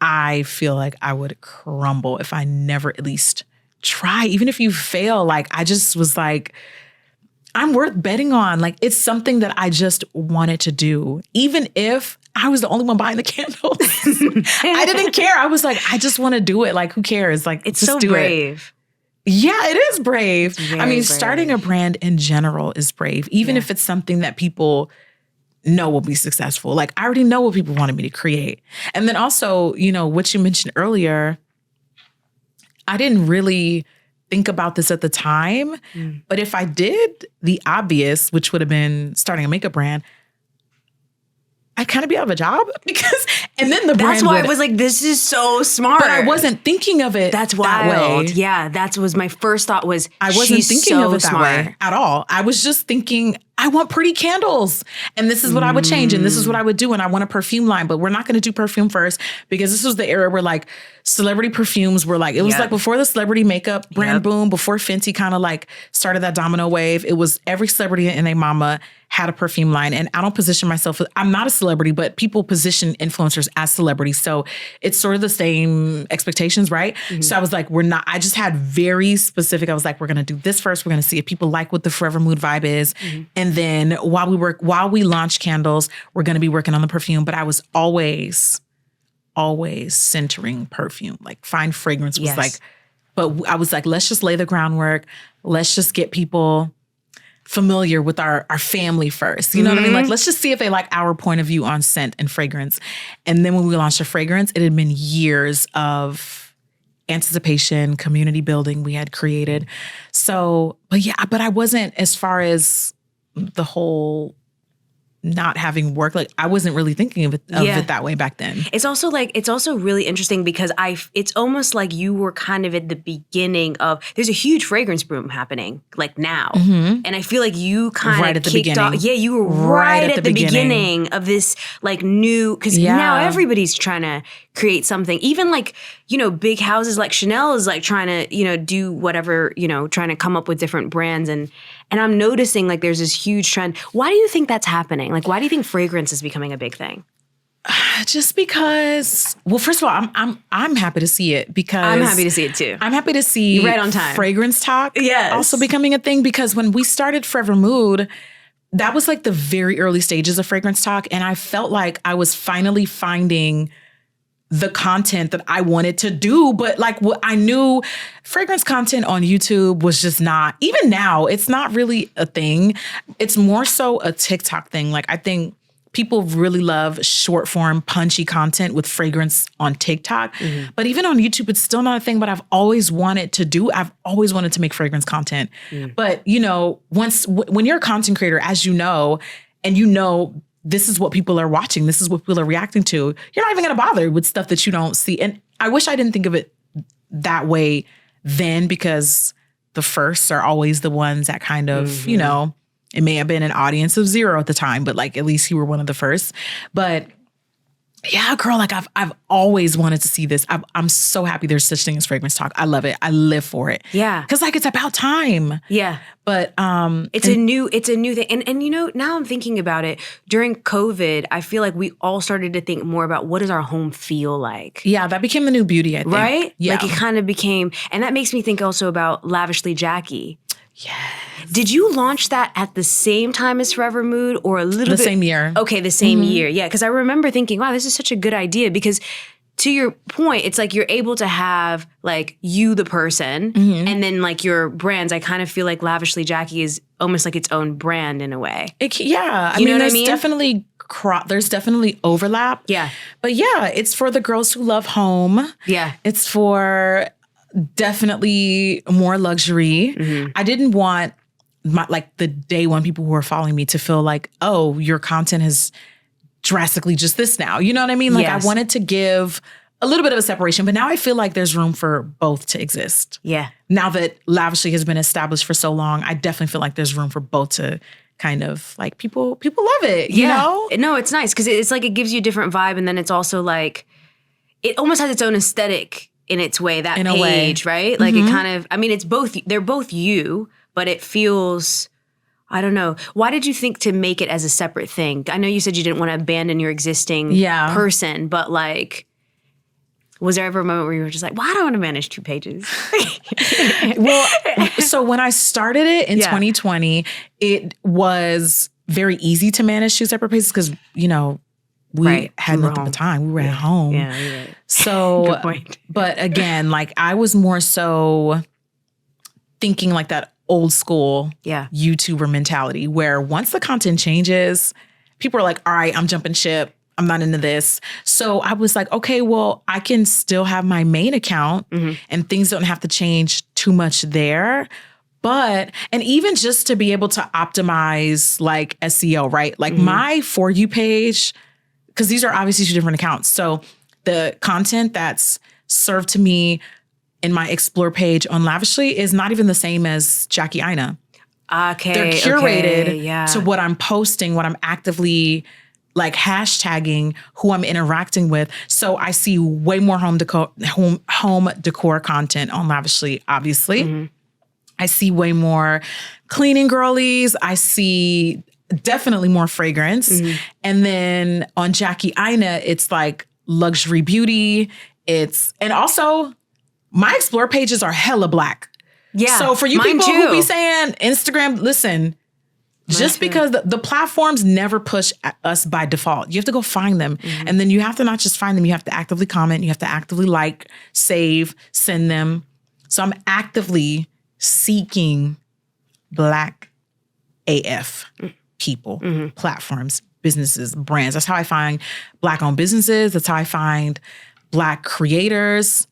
I feel like I would crumble if I never at least try. Even if you fail, like I just was like, I'm worth betting on. Like it's something that I just wanted to do. Even if I was the only one buying the candles. I didn't care. I was like, I just want to do it. Like, who cares? Like, it's just so do brave. Yeah, it is brave. I mean, brave. Starting a brand in general is brave, even if it's something that people know will be successful. Like, I already know what people wanted me to create. And then also, what you mentioned earlier, I didn't really think about this at the time, but if I did the obvious, which would have been starting a makeup brand, I'd kind of be out of a job and then the brand That's why I was like, this is so smart. But I wasn't thinking of it that way. Yeah, that was my first thought was, I wasn't thinking of it that way at all. I was just thinking, I want pretty candles. And this is what I would change. And this is what I would do. And I want a perfume line, but we're not going to do perfume first because this was the era where like celebrity perfumes were like, it was like before the celebrity makeup brand boom, before Fenty kind of like started that domino wave. It was every celebrity and their mama had a perfume line. And I don't position myself, I'm not a celebrity, but people position influencers as celebrities. So it's sort of the same expectations, right? So I was like, I just had very specific, I was like, we're going to do this first. We're going to see if people like what the FORVR Mood vibe is. And then while we launch candles, we're going to be working on the perfume. But I was always centering perfume. Like fine fragrance was like, but I was like, let's just lay the groundwork. Let's just get people familiar with our family first. You know what I mean? Like, let's just see if they like our point of view on scent and fragrance. And then when we launched the fragrance, it had been years of anticipation, community building we had created. So, but I wasn't, as far as the whole not having work, like I wasn't really thinking of it that way back then. It's also really interesting because it's almost like you were kind of at the beginning of, there's a huge fragrance boom happening like now. And I feel like you kind of kicked off. Yeah, you were right at the beginning of this like new, because now everybody's trying to create something. Even like, big houses like Chanel is like trying to, do whatever, trying to come up with different brands. And And I'm noticing like there's this huge trend. Why do you think that's happening? Like, why do you think fragrance is becoming a big thing? Just because, well, first of all, I'm happy to see it because I'm happy to see it too. I'm happy to see You're right on time. fragrance talk also becoming a thing, because when we started FORVR MOOD, that was like the very early stages of fragrance talk. And I felt like I was finally finding the content that I wanted to do. But like what I knew, fragrance content on YouTube was just not, even now, it's not really a thing. It's more so a TikTok thing. Like I think people really love short form, punchy content with fragrance on TikTok. Mm-hmm. But even on YouTube, it's still not a thing, but I've always wanted to do. I've always wanted to make fragrance content. Mm. But, you know, when you're a content creator, as you know, and you know, this is what people are watching, this is what people are reacting to, you're not even going to bother with stuff that you don't see. And I wish I didn't think of it that way then, because the firsts are always the ones that kind of, you know, it may have been an audience of 0 at the time, but like at least you were one of the first. But yeah, girl, like I've always wanted to see this. I'm so happy there's such thing as fragrance talk. I love it. I live for it. Yeah. Cause like it's about time. Yeah. But it's a new thing. And you know, now I'm thinking about it. During COVID, I feel like we all started to think more about what does our home feel like? Yeah, that became the new beauty, I think. Right? Yeah. Like it kind of became, and that makes me think also about Lavishly Jackie. Yes. Did you launch that at the same time as FORVR MOOD or a little bit? The same year. Okay, the same year. Yeah, because I remember thinking, wow, this is such a good idea, because to your point, it's like you're able to have like you, the person, and then like your brands. I kind of feel like Lavishly Jackie is almost like its own brand in a way. I mean, there's definitely overlap. Yeah. But yeah, it's for the girls who love home. Yeah. It's for definitely more luxury. I didn't want the day one people who are following me to feel like, oh, your content is drastically just this now. You know what I mean? Like I wanted to give a little bit of a separation, but now I feel like there's room for both to exist. Yeah. Now that Lavishly has been established for so long, I definitely feel like there's room for both to kind of like people love it, you know? No, it's nice because it's like it gives you a different vibe, and then it's also like it almost has its own aesthetic in its way, that in page, right? Like it kind of, I mean, they're both you, but it feels, I don't know. Why did you think to make it as a separate thing? I know you said you didn't want to abandon your existing person, but like, was there ever a moment where you were just like, well, I don't want to manage 2 pages? Well, so when I started it in 2020, it was very easy to manage 2 separate pages because, you know, we had nothing but time. We were at home. Yeah, you're right. So, good point. But again, like I was more so thinking like that old school YouTuber mentality where once the content changes, people are like, all right, I'm jumping ship. I'm not into this. So I was like, okay, well, I can still have my main account and things don't have to change too much there. But, and even just to be able to optimize like SEO, right? Like my For You page, because these are obviously 2 different accounts. So the content that's served to me in my Explore page on Lavishly is not even the same as Jackie Aina. Okay. They're curated to what I'm posting, what I'm actively like hashtagging, who I'm interacting with. So I see way more home decor content on Lavishly, obviously. I see way more cleaning girlies. I see definitely more fragrance. And then on Jackie Aina, it's like luxury beauty. And also my Explore pages are hella black. Yeah. So for you people who be saying Instagram, listen, just because the platforms never push us by default. You have to go find them. And then you have to not just find them, you have to actively comment, you have to actively like, save, send them. So I'm actively seeking Black AF people, platforms, businesses, brands. That's how I find Black-owned businesses. That's how I find Black creators.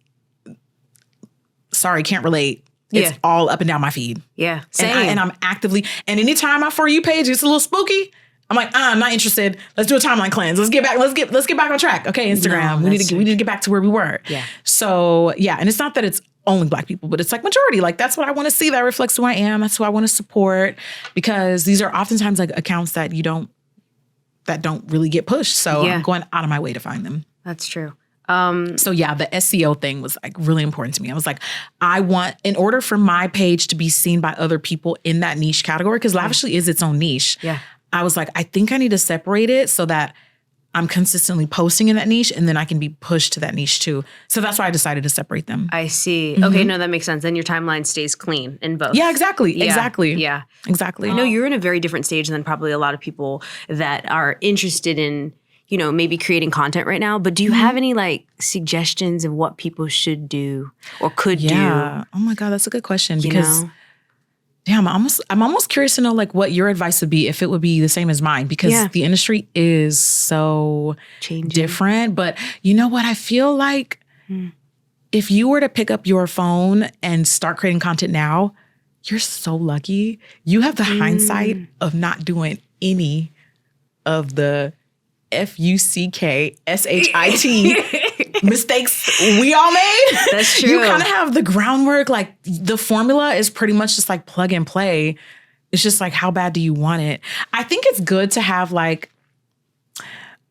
Sorry, can't relate. It's all up and down my feed. Yeah, same. And I'm actively, and anytime my For You page is a little spooky, I'm like, I'm not interested. Let's do a timeline cleanse. Let's get back on track. Okay, Instagram. We need to get back to where we were. Yeah. So yeah, and it's not that it's only Black people, but it's like majority. Like that's what I want to see. That reflects who I am. That's who I want to support, because these are oftentimes like accounts that don't really get pushed. So I'm going out of my way to find them. That's true. So yeah, the SEO thing was like really important to me. I was like, in order for my page to be seen by other people in that niche category, because Lavishly is its own niche. Yeah. I was like, I think I need to separate it so that I'm consistently posting in that niche and then I can be pushed to that niche too. So that's why I decided to separate them. I see. Okay, no, that makes sense. Then your timeline stays clean in both. Yeah, exactly. Yeah. Exactly. Yeah. Exactly. I know you're in a very different stage than probably a lot of people that are interested in, maybe creating content right now. But do you have any like suggestions of what people should do or could do? Oh my God, that's a good question because damn, I'm almost curious to know like what your advice would be if it would be the same as mine, because the industry is so different. But you know what? I feel like if you were to pick up your phone and start creating content now, you're so lucky. You have the hindsight of not doing any of the FUCK SHIT mistakes we all made. That's true. You kind of have the groundwork. Like the formula is pretty much just like plug and play. It's just like, how bad do you want it? I think it's good to have like,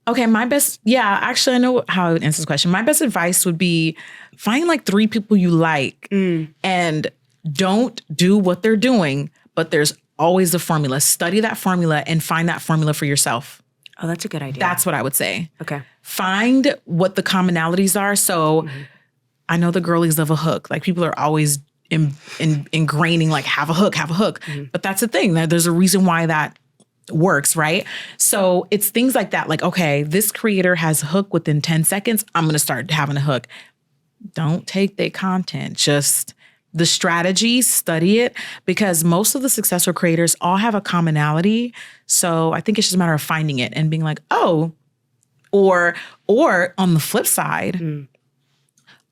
okay, actually I know how I would answer this question. My best advice would be find like 3 people you like and don't do what they're doing, but there's always a formula. Study that formula and find that formula for yourself. Oh, that's a good idea. That's what I would say. Okay. Find what the commonalities are. So I know the girlies love a hook. Like people are always ingraining like have a hook. But that's the thing. There's a reason why that works, right? So it's things like that. Like, okay, this creator has a hook within 10 seconds. I'm going to start having a hook. Don't take their content. Just the strategy, study it, because most of the successful creators all have a commonality. So I think it's just a matter of finding it and being like, oh, or on the flip side,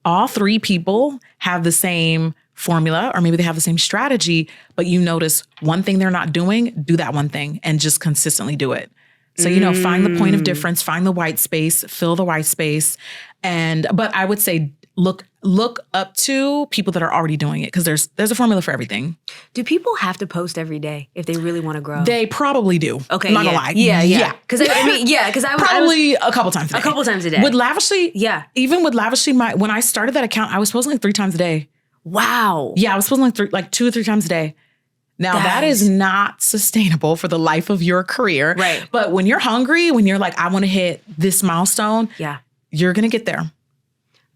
all 3 people have the same formula, or maybe they have the same strategy, but you notice one thing they're not doing, do that one thing and just consistently do it. So, find the point of difference, find the white space, fill the white space. But I would say, look up to people that are already doing it, because there's a formula for everything. Do people have to post every day if they really want to grow? They probably do. Okay, I'm not gonna lie. Yeah. Because I was probably a couple times a day. A couple times a day. With Lavishly, even with Lavishly, when I started that account, I was posting like 3 times a day. Wow. Yeah, I was posting like 2 or 3 times a day. Now that is not sustainable for the life of your career. Right. But when you're hungry, when you're like, I want to hit this milestone, you're gonna get there.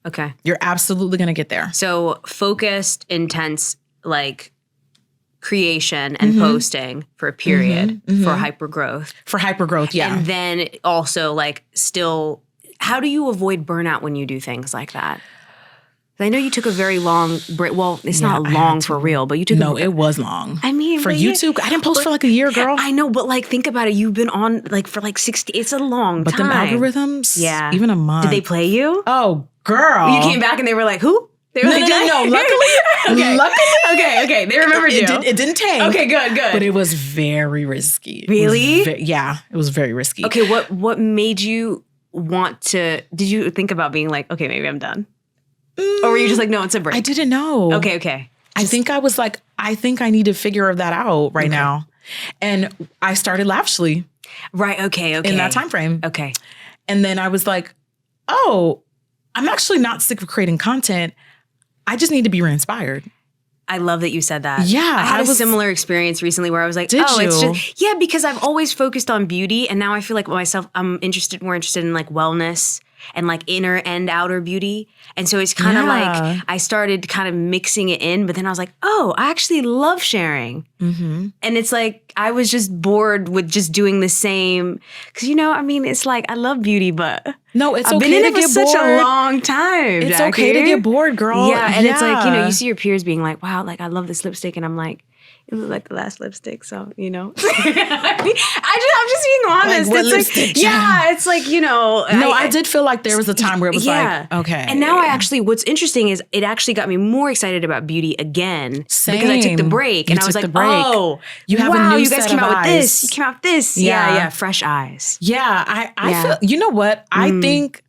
Okay. You're absolutely going to get there. So focused, intense, like creation and posting for a period for hypergrowth. For hypergrowth, yeah. And then also like still, how do you avoid burnout when you do things like that? I know you took a very long break. Well, it's not long for real, but you took it was long. I mean, for YouTube, I didn't post for like a year, girl. I know, but like think about it. You've been on like for like 60. It's a long time. But them algorithms, even a month. Did they play you? Oh, girl. You came back and they were like, who? They were like, no. Luckily. Okay. They remembered you. It didn't tank. Okay, good. But it was very risky. Really? It was very risky. Okay, what made you want to? Did you think about being like, okay, maybe I'm done? Or were you just like, no, it's a break? I didn't know. Okay. I think I was like, I think I need to figure that out right now. And I started Lavishly. Right, okay. In that time frame. Okay. And then I was like, oh, I'm actually not sick of creating content. I just need to be re-inspired. I love that you said that. Yeah. I had a similar experience recently where I was like, it's just, because I've always focused on beauty. And now I feel like myself, I'm more interested in like wellness and like inner and outer beauty. And so it's kind of like I started kind of mixing it in, but then I was like, oh, I actually love sharing. And it's like I was just bored with just doing the same. Because, it's like I love beauty, but no, it's I've okay been in to it get for bored. such a long time. It's Jackie. okay to get bored, girl. Yeah, and it's like, you see your peers being like, wow, like I love this lipstick. And I'm like, it was like the last lipstick, so I'm just being honest. Like, what it's lipstick? Like, it's like I did feel like there was a time where it was like, okay. And now what's interesting is it actually got me more excited about beauty again. Same. Because I took the break, and I was like, oh, you have a new you guys set came of out eyes. with this. You came out with this. Yeah, fresh eyes. Yeah, I feel. You know what? I think.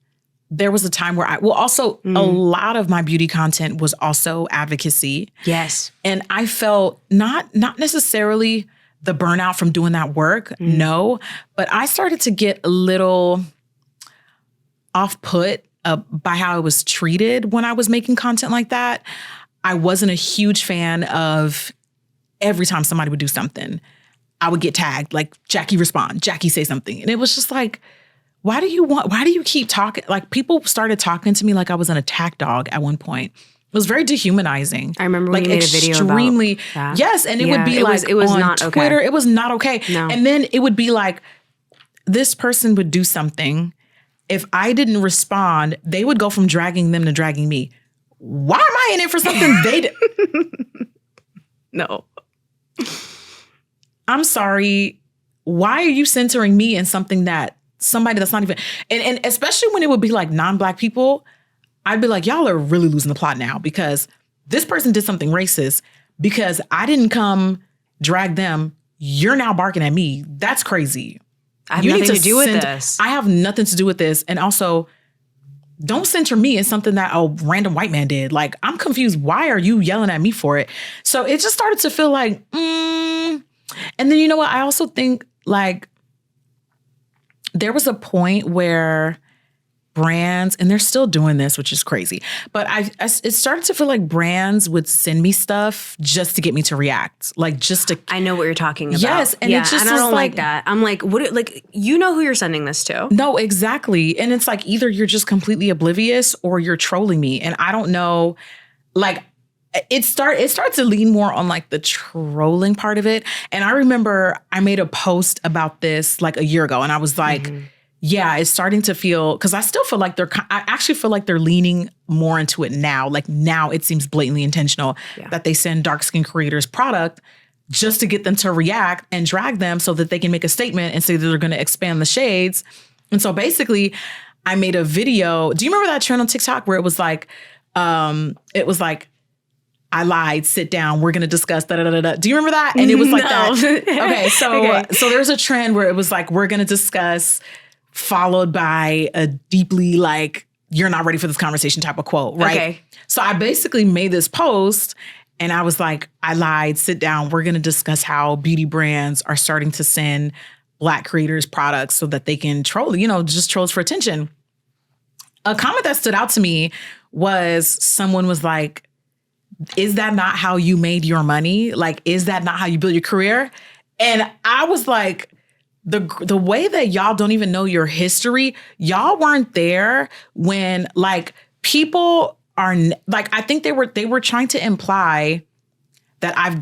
There was a time where a lot of my beauty content was also advocacy. Yes. And I felt not necessarily the burnout from doing that work, no, but I started to get a little off-put by how I was treated when I was making content like that. I wasn't a huge fan of every time somebody would do something, I would get tagged, like, Jackie respond, Jackie say something. And it was just like, why do you keep talking? Like, people started talking to me like I was an attack dog at one point. It was very dehumanizing. I remember when you made a video about that. Yes, and it would be like, it was on not Twitter, okay. It was not okay. No. And then it would be like, this person would do something. If I didn't respond, they would go from dragging them to dragging me. Why am I in it for something they did? No. I'm sorry. Why are you centering me in something that somebody that's not even, and especially when it would be like non-Black people, I'd be like, y'all are really losing the plot now because this person did something racist because I didn't come drag them. You're now barking at me. That's crazy. I have nothing to do with this. I have nothing to do with this. And also, don't center me in something that a random white man did. Like, I'm confused. Why are you yelling at me for it? So it just started to feel like, And then, you know what? I also think, like, there was a point where brands, and they're still doing this, which is crazy, but it started to feel like brands would send me stuff just to get me to react. Like, just to... I know what you're talking about. Yes. And it just and I don't like that. I'm like, what? Like, you know who you're sending this to. No, exactly. And it's like, either you're just completely oblivious or you're trolling me. And I don't know, like, it starts to lean more on like the trolling part of it. And I remember I made a post about this like a year ago, and I was like, yeah, it's starting to feel, because I still feel like I actually feel like they're leaning more into it now. Like, now it seems blatantly intentional that they send dark-skinned creators product just to get them to react and drag them so that they can make a statement and say that they're going to expand the shades. And so basically, I made a video. Do you remember that trend on TikTok where it was like, I lied, sit down, we're going to discuss da-da-da-da. Do you remember that? And it was like that. Okay, so there's a trend where it was like, we're going to discuss, followed by a deeply like, you're not ready for this conversation type of quote, right? Okay. So I basically made this post and I was like, I lied, sit down, we're going to discuss how beauty brands are starting to send Black creators products so that they can troll, just trolls for attention. A comment that stood out to me was someone was like, is that not how you made your money? Like, is that not how you build your career? And I was like, the way that y'all don't even know your history, y'all weren't there when like people are like, I think they were trying to imply that I've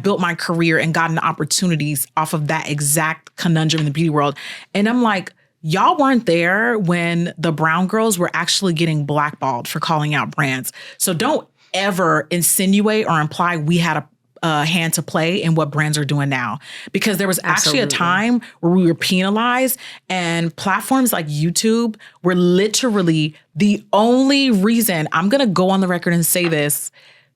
built my career and gotten opportunities off of that exact conundrum in the beauty world. And I'm like, y'all weren't there when the brown girls were actually getting blackballed for calling out brands. So don't ever insinuate or imply we had a hand to play in what brands are doing now, because there was actually a time where we were penalized, and platforms like YouTube were literally the only reason, I'm going to go on the record and say this,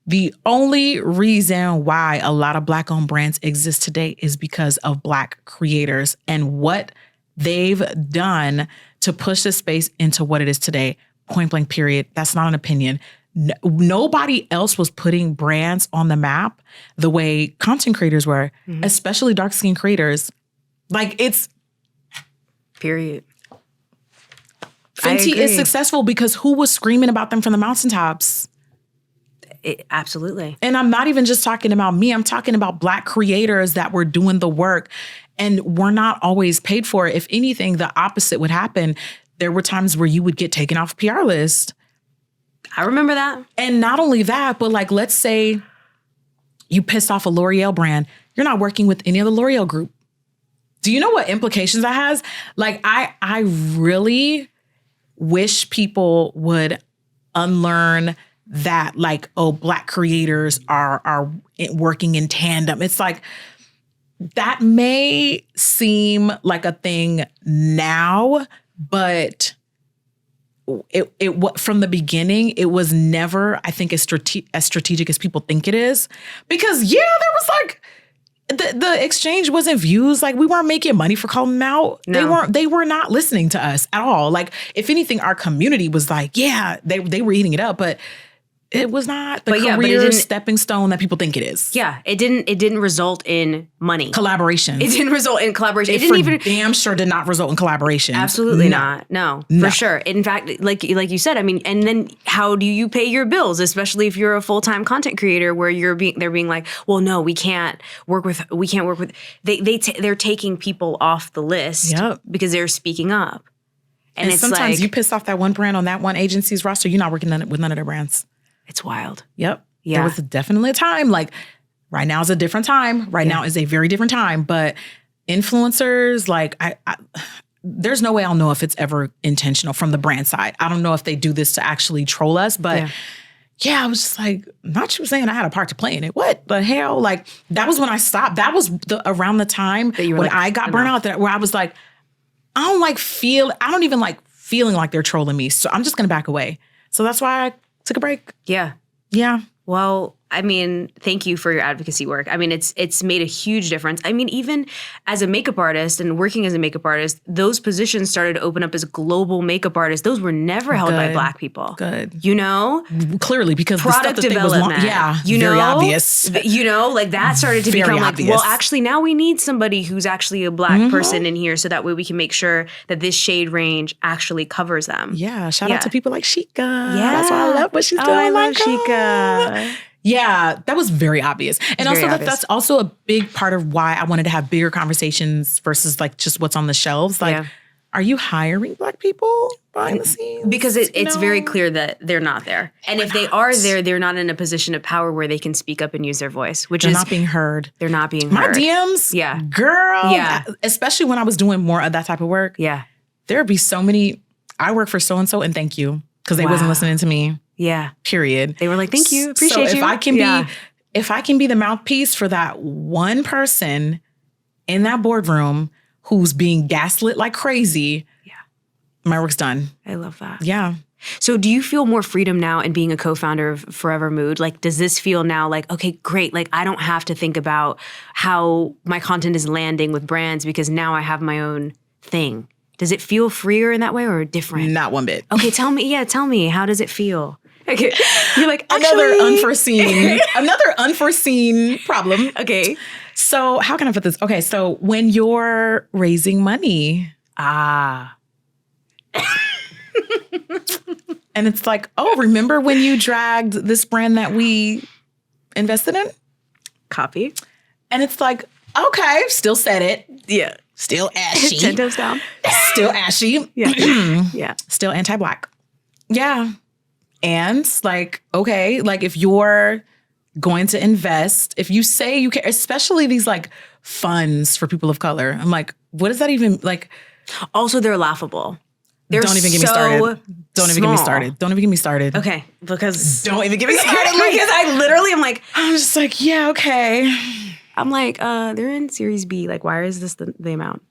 the only reason why a lot of Black-owned brands exist today is because of Black creators and what they've done to push this space into what it is today. Point blank, period. That's not an opinion. Nobody else was putting brands on the map the way content creators were, especially dark-skinned creators. Like, it's... Period. Fenty is successful because who was screaming about them from the mountaintops? Absolutely. And I'm not even just talking about me. I'm talking about Black creators that were doing the work and were not always paid for it. If anything, the opposite would happen. There were times where you would get taken off a PR list. I remember that. And not only that, but like, let's say you pissed off a L'Oreal brand. You're not working with any of the L'Oreal group. Do you know what implications that has? Like, I really wish people would unlearn that, like, oh, Black creators are working in tandem. It's like, that may seem like a thing now, but it from the beginning, it was never, I think, as strategic as people think it is. Because there was like, the exchange wasn't views. Like, we weren't making money for calling them out. No. They were not listening to us at all. Like, if anything, our community was like, yeah, they were eating it up. But It was not the But yeah, but it career didn't- stepping stone that people think it is. Yeah, it didn't result in money. Collaboration. It didn't result in collaboration. It It didn't even damn sure did not result in collaboration. absolutely not. No, No. for sure. In fact, like you said, I mean, and then how do you pay your bills, especially if you're a full-time content creator where they're being like, well, no, we can't work with they're taking people off the list Yep. because they're speaking up. And it's sometimes like, you piss off that one brand on that one agency's roster, you're not working with none of their brands. it's wild. Yep. Yeah. There was definitely a time, like right now is a different time. Right now is a very different time. But influencers, like I there's no way I'll know if it's ever intentional from the brand side. I don't know if they do this to actually troll us, but yeah, I was just like, not you saying I had a part to play in it. What the hell? Like that was when I stopped. That was around the time you were when like, I got burnt out, where I was like, I don't even like feeling like they're trolling me. So I'm just gonna back away. So that's why I took a break. Yeah. Yeah. Well, I mean, thank you for your advocacy work. I mean, it's made a huge difference. I mean, even as a makeup artist and working as a makeup artist, those positions started to open up as global makeup artists. Those were never held by Black people. Good. You know? Clearly, because Product the stuff that they was development. You very know? obvious. You know, like that started to Very become obvious. like, well, actually now we need somebody who's actually a Black person in here so that way we can make sure that this shade range actually covers them. Yeah. Shout out to people like Sheikah. Yeah. That's why I love what she's doing. I love Like, Sheikah. Yeah, that was very obvious. And very also obvious. that's also a big part of why I wanted to have bigger conversations versus like just what's on the shelves. Like, are you hiring Black people behind the scenes? Because it's very clear that they're not there. And if they are there, they're not in a position of power where they can speak up and use their voice, which They're is not being heard. They're not being My heard. DMs, girl. Yeah. Especially when I was doing more of that type of work. Yeah. There'd be so many, I work for so-and-so and thank you. Because they wasn't listening to me. Yeah. Period. They were like, thank you. Appreciate so you. If I can be the mouthpiece for that one person in that boardroom who's being gaslit like crazy, my work's done. I love that. Yeah. So do you feel more freedom now in being a co-founder of FORVR MOOD? Like, does this feel now like, okay, great. Like, I don't have to think about how my content is landing with brands because now I have my own thing. Does it feel freer in that way or different? Not one bit. Okay, tell me. Yeah, tell me. How does it feel? Okay. You're like, another actually- unforeseen problem. Okay. So how can I put this? Okay, so when you're raising money, and it's like, oh, remember when you dragged this brand that we invested in? Copy. And it's like, okay, still said it. Yeah. Still ashy. 10 toes down. Still ashy. Yeah. Yeah. Still anti-Black. Yeah. And like, okay, like if you're going to invest, if you say you care, especially these like funds for people of color, I'm like, what does that even like? Also, they're laughable. They're don't even get me started. Don't even get me started. Don't even get me started. Okay, because Don't even get me started. because I literally am like, I'm just like, yeah, okay. I'm like, they're in Series B. Like, why is this the amount?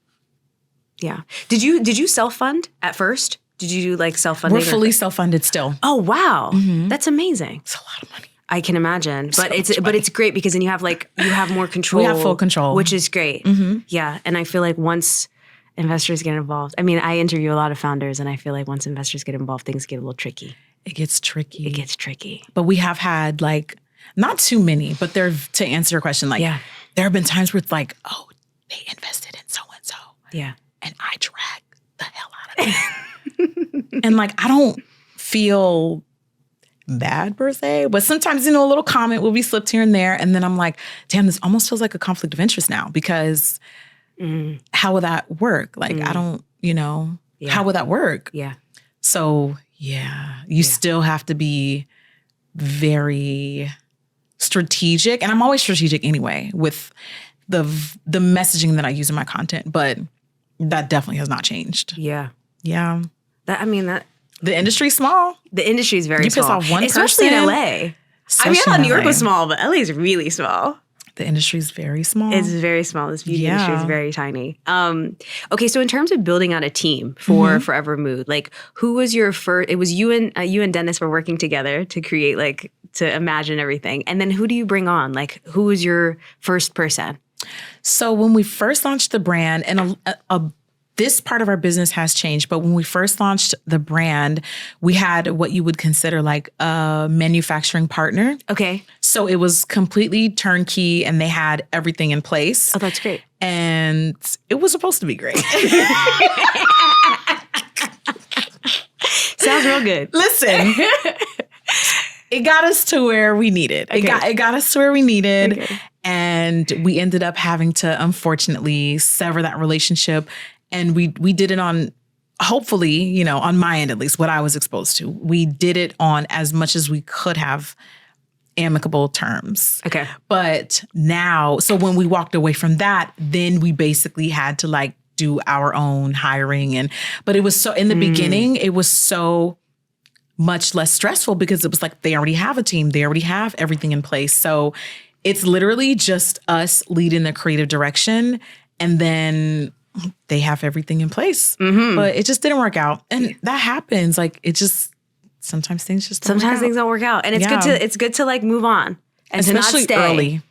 Yeah. Did you self-fund at first? Did you do like self-funding? We're fully self-funded still. Oh wow, that's amazing. It's a lot of money. I can imagine, but it's great because then you have more control. We have full control, which is great. Yeah, and I feel like once investors get involved, I mean, I interview a lot of founders, and I feel like once investors get involved, things get a little tricky. It gets tricky. It gets tricky. But we have had like not too many, but to answer your question, like there have been times where it's like, oh, they invested in so and so. Yeah. And I drag the hell out of it. And like, I don't feel bad per se, but sometimes, a little comment will be slipped here and there. And then I'm like, damn, this almost feels like a conflict of interest now because how will that work? Like, I don't, how will that work? Yeah. So you still have to be very strategic. And I'm always strategic anyway with the messaging that I use in my content, but that definitely has not changed. Yeah. Yeah. The industry's small. The industry is very small. You piss off one especially person. in LA. I thought New York was small, but LA is really small. The industry's very small. It's very small. This beauty industry is very tiny. Okay, so in terms of building out a team for FORVR MOOD, like who was your first? It was you and Dennis were working together to create, to imagine everything. And then who do you bring on? Like, who was your first person? So when we first launched the brand, and this part of our business has changed. But when we first launched the brand, we had what you would consider like a manufacturing partner. Okay. So it was completely turnkey and they had everything in place. Oh, that's great. And it was supposed to be great. Sounds real good. Listen, it got us to where we needed. Okay. It got us to where we needed. Okay. And we ended up having to, unfortunately, sever that relationship. And we did it on, hopefully, you know, on my end, at least what I was exposed to. We did it on as much as we could have amicable terms. Okay. But now, so when we walked away from that, then we basically had to like do our own hiring. But it was so, in the beginning, it was so much less stressful because it was like, they already have a team. They already have everything in place. So it's literally just us leading the creative direction. And then they have everything in place. But it just didn't work out. And that happens. Like it just, sometimes things just don't Sometimes work things out. don't work out. And it's good to like move on. And Especially to not stay. early.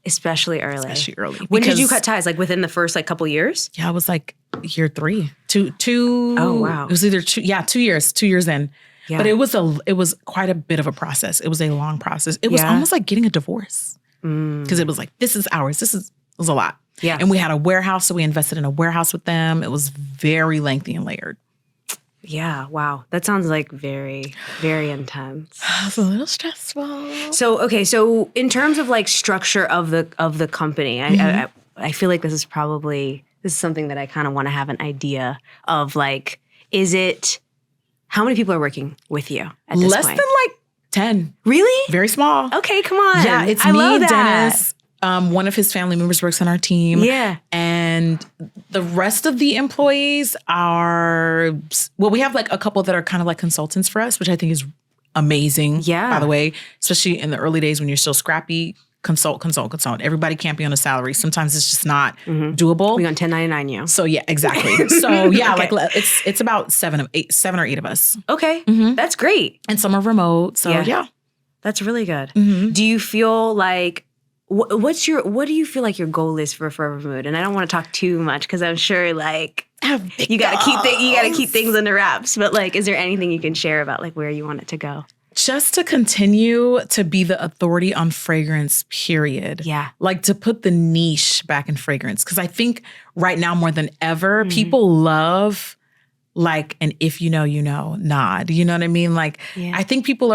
Especially early. Especially early. When did Because- you cut ties? Like within the first like couple years? Yeah, it was like year 3. Two. Oh, wow. It was either 2 years in. Yeah. But it was quite a bit of a process. It was a long process. It was Yeah. almost like getting a divorce. Because it was like, this is ours. It was a lot. Yeah. And we had a warehouse, so we invested in a warehouse with them. It was very lengthy and layered. Yeah. Wow. That sounds like very, very intense. It was a little stressful. So, okay. So in terms of like structure of the company, I feel like this is something that I kind of want to have an idea of. Like, how many people are working with you at this Less point? than like 10. Really? Very small. Okay, come on. Yeah, it's I me, love that. Dennis. One of his family members works on our team. Yeah. And the rest of the employees are, well, we have like a couple that are kind of like consultants for us, which I think is amazing. Yeah. By the way, especially in the early days when you're still scrappy, consult. Everybody can't be on a salary. Sometimes it's just not doable. We on 1099 you. So yeah, exactly. So yeah, Okay. like it's about 7 or 8 of us. Okay. That's great. And some are remote. So yeah. That's really good. Do you feel like what do you feel like your goal is for FORVR Mood? And I don't want to talk too much because I'm sure like you gotta keep things under wraps. But like, is there anything you can share about like where you want it to go? Just to continue to be the authority on fragrance, period. Yeah. Like to put the niche back in fragrance. Because I think right now more than ever, people love like an if you know, nod. You know what I mean? Like, I think people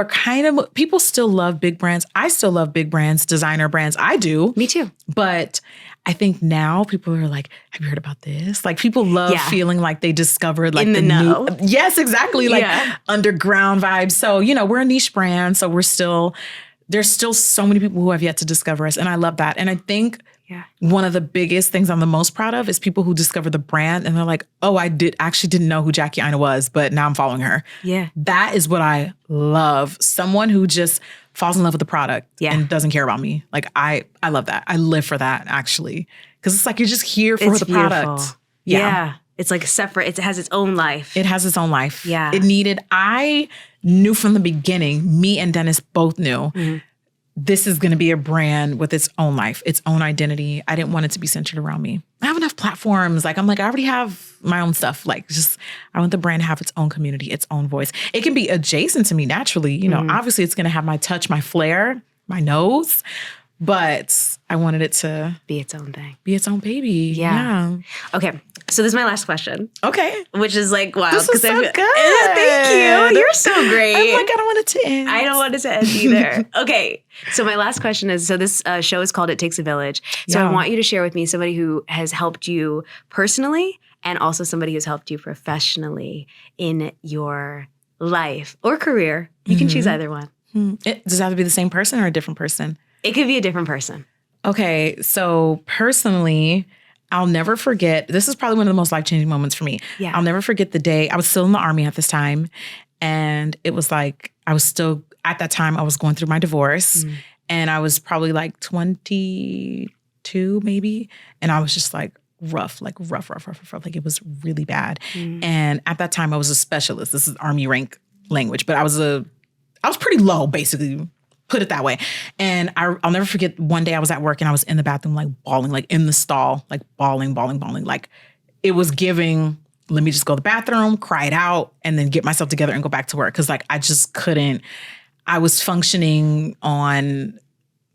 still love big brands. I still love big brands, designer brands. I do. Me too. But I think now people are like, have you heard about this? Like people love feeling like they discovered like in the know. new. Yes, exactly. Like underground vibes. So, you know, we're a niche brand. So there's still so many people who have yet to discover us. And I love that. And I think one of the biggest things I'm the most proud of is people who discover the brand and they're like, oh, I didn't know who Jackie Aina was, but now I'm following her. Yeah. That is what I love. Someone who just falls in love with the product and doesn't care about me. Like I love that. I live for that actually. Because it's like you're just here for the product. Yeah. It's like separate. It has its own life. It has its own life. Yeah. I knew from the beginning, me and Dennis both knew this is going to be a brand with its own life, its own identity. I didn't want it to be centered around me. I have enough platforms. Like, I'm like, I already have my own stuff. Like, I want the brand to have its own community, its own voice. It can be adjacent to me naturally. You know, obviously it's going to have my touch, my flair, my nose, but I wanted it to be its own thing. Be its own baby. Yeah. Okay. So this is my last question. Okay. Which is like, wow. This is so good. Thank you. You're so great. I'm like, I don't want it to end. I don't want it to end either. Okay. So my last question is, so this show is called It Takes a Village. So I want you to share with me somebody who has helped you personally and also somebody who's helped you professionally in your life or career. You can choose either one. Does it have to be the same person or a different person? It could be a different person. Okay. So personally, I'll never forget, this is probably one of the most life-changing moments for me. Yeah. I'll never forget the day, I was still in the Army at this time. And it was like, I was still, at that time, I was going through my divorce. And I was probably like 22 maybe. And I was just like rough. Like it was really bad. And at that time, I was a specialist. This is Army rank language. But I was pretty low, basically. Put it that way. And I'll never forget one day I was at work and I was in the bathroom like bawling, like in the stall, like bawling. Like it was giving, let me just go to the bathroom, cry it out, and then get myself together and go back to work. Cause like, I just couldn't, I was functioning on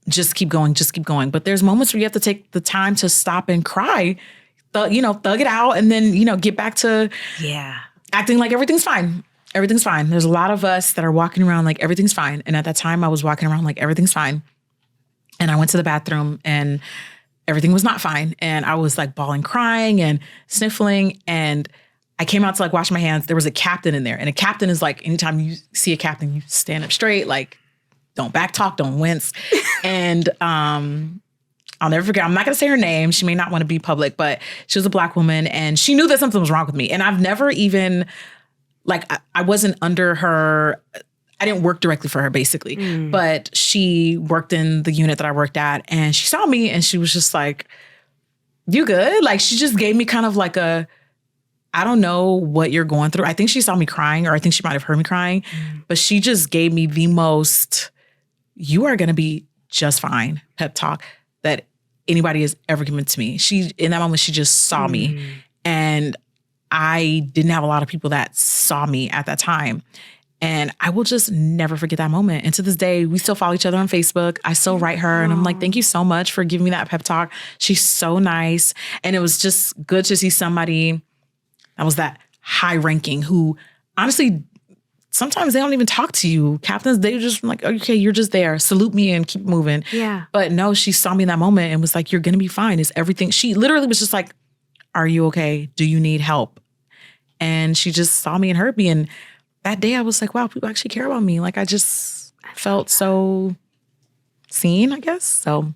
just keep going. But there's moments where you have to take the time to stop and cry, thug it out, and then, get back to acting like everything's fine. Everything's fine. There's a lot of us that are walking around like everything's fine. And at that time I was walking around like everything's fine. And I went to the bathroom and everything was not fine. And I was like bawling, crying and sniffling. And I came out to like wash my hands. There was a captain in there. And a captain is like, anytime you see a captain, you stand up straight, like don't backtalk, don't wince. And I'll never forget, I'm not gonna say her name. She may not want to be public, but she was a Black woman and she knew that something was wrong with me. And I've never even, like, I wasn't under her, I didn't work directly for her basically, but she worked in the unit that I worked at and she saw me and she was just like, you good? Like, she just gave me kind of like a, I don't know what you're going through. I think she saw me crying, or I think she might have heard me crying, but she just gave me the most, you are going to be just fine pep talk that anybody has ever given to me. She, in that moment, she just saw me. And I didn't have a lot of people that saw me at that time. And I will just never forget that moment. And to this day, we still follow each other on Facebook. I still write her and I'm like, thank you so much for giving me that pep talk. She's so nice. And it was just good to see somebody that was that high ranking who honestly, sometimes they don't even talk to you. Captains, they just like, okay, you're just there. Salute me and keep moving. Yeah. But no, she saw me in that moment and was like, you're going to be fine. Is everything? She literally was just like, are you okay? Do you need help? And she just saw me and heard me. And that day I was like, wow, people actually care about me. Like, I just felt so seen, I guess. So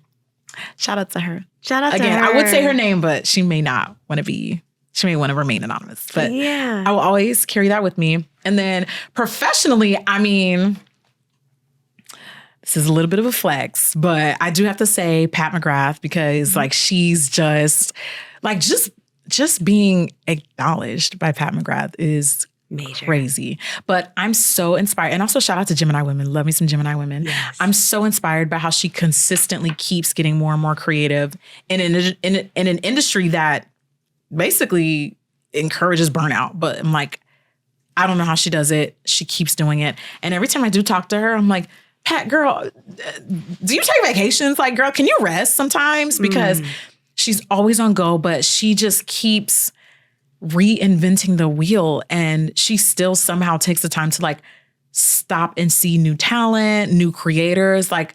shout out to her. Shout out Again, to her. I would say her name, but she may not want to be, she may want to remain anonymous. But yeah, I will always carry that with me. And then professionally, I mean, this is a little bit of a flex, but I do have to say Pat McGrath, because like she's just like, just being acknowledged by Pat McGrath is major, crazy. But I'm so inspired. And also shout out to Gemini women. Love me some Gemini women. Yes. I'm so inspired by how she consistently keeps getting more and more creative in an industry that basically encourages burnout. But I'm like, I don't know how she does it. She keeps doing it. And every time I do talk to her, I'm like, Pat, girl, do you take vacations? Like, girl, can you rest sometimes? Because she's always on go, but she just keeps reinventing the wheel. And she still somehow takes the time to like stop and see new talent, new creators. Like,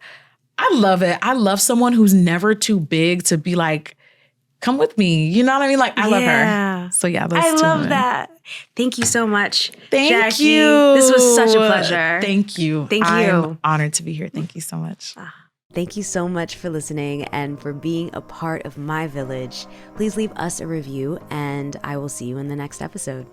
I love it. I love someone who's never too big to be like, come with me. You know what I mean? Like, I love her. So yeah, those I two love women. that. Thank you so much, Thank Jackie. you. This was such a pleasure. Thank you. Thank you. I'm honored to be here. Thank you so much. Thank you so much for listening and for being a part of my village. Please leave us a review and I will see you in the next episode.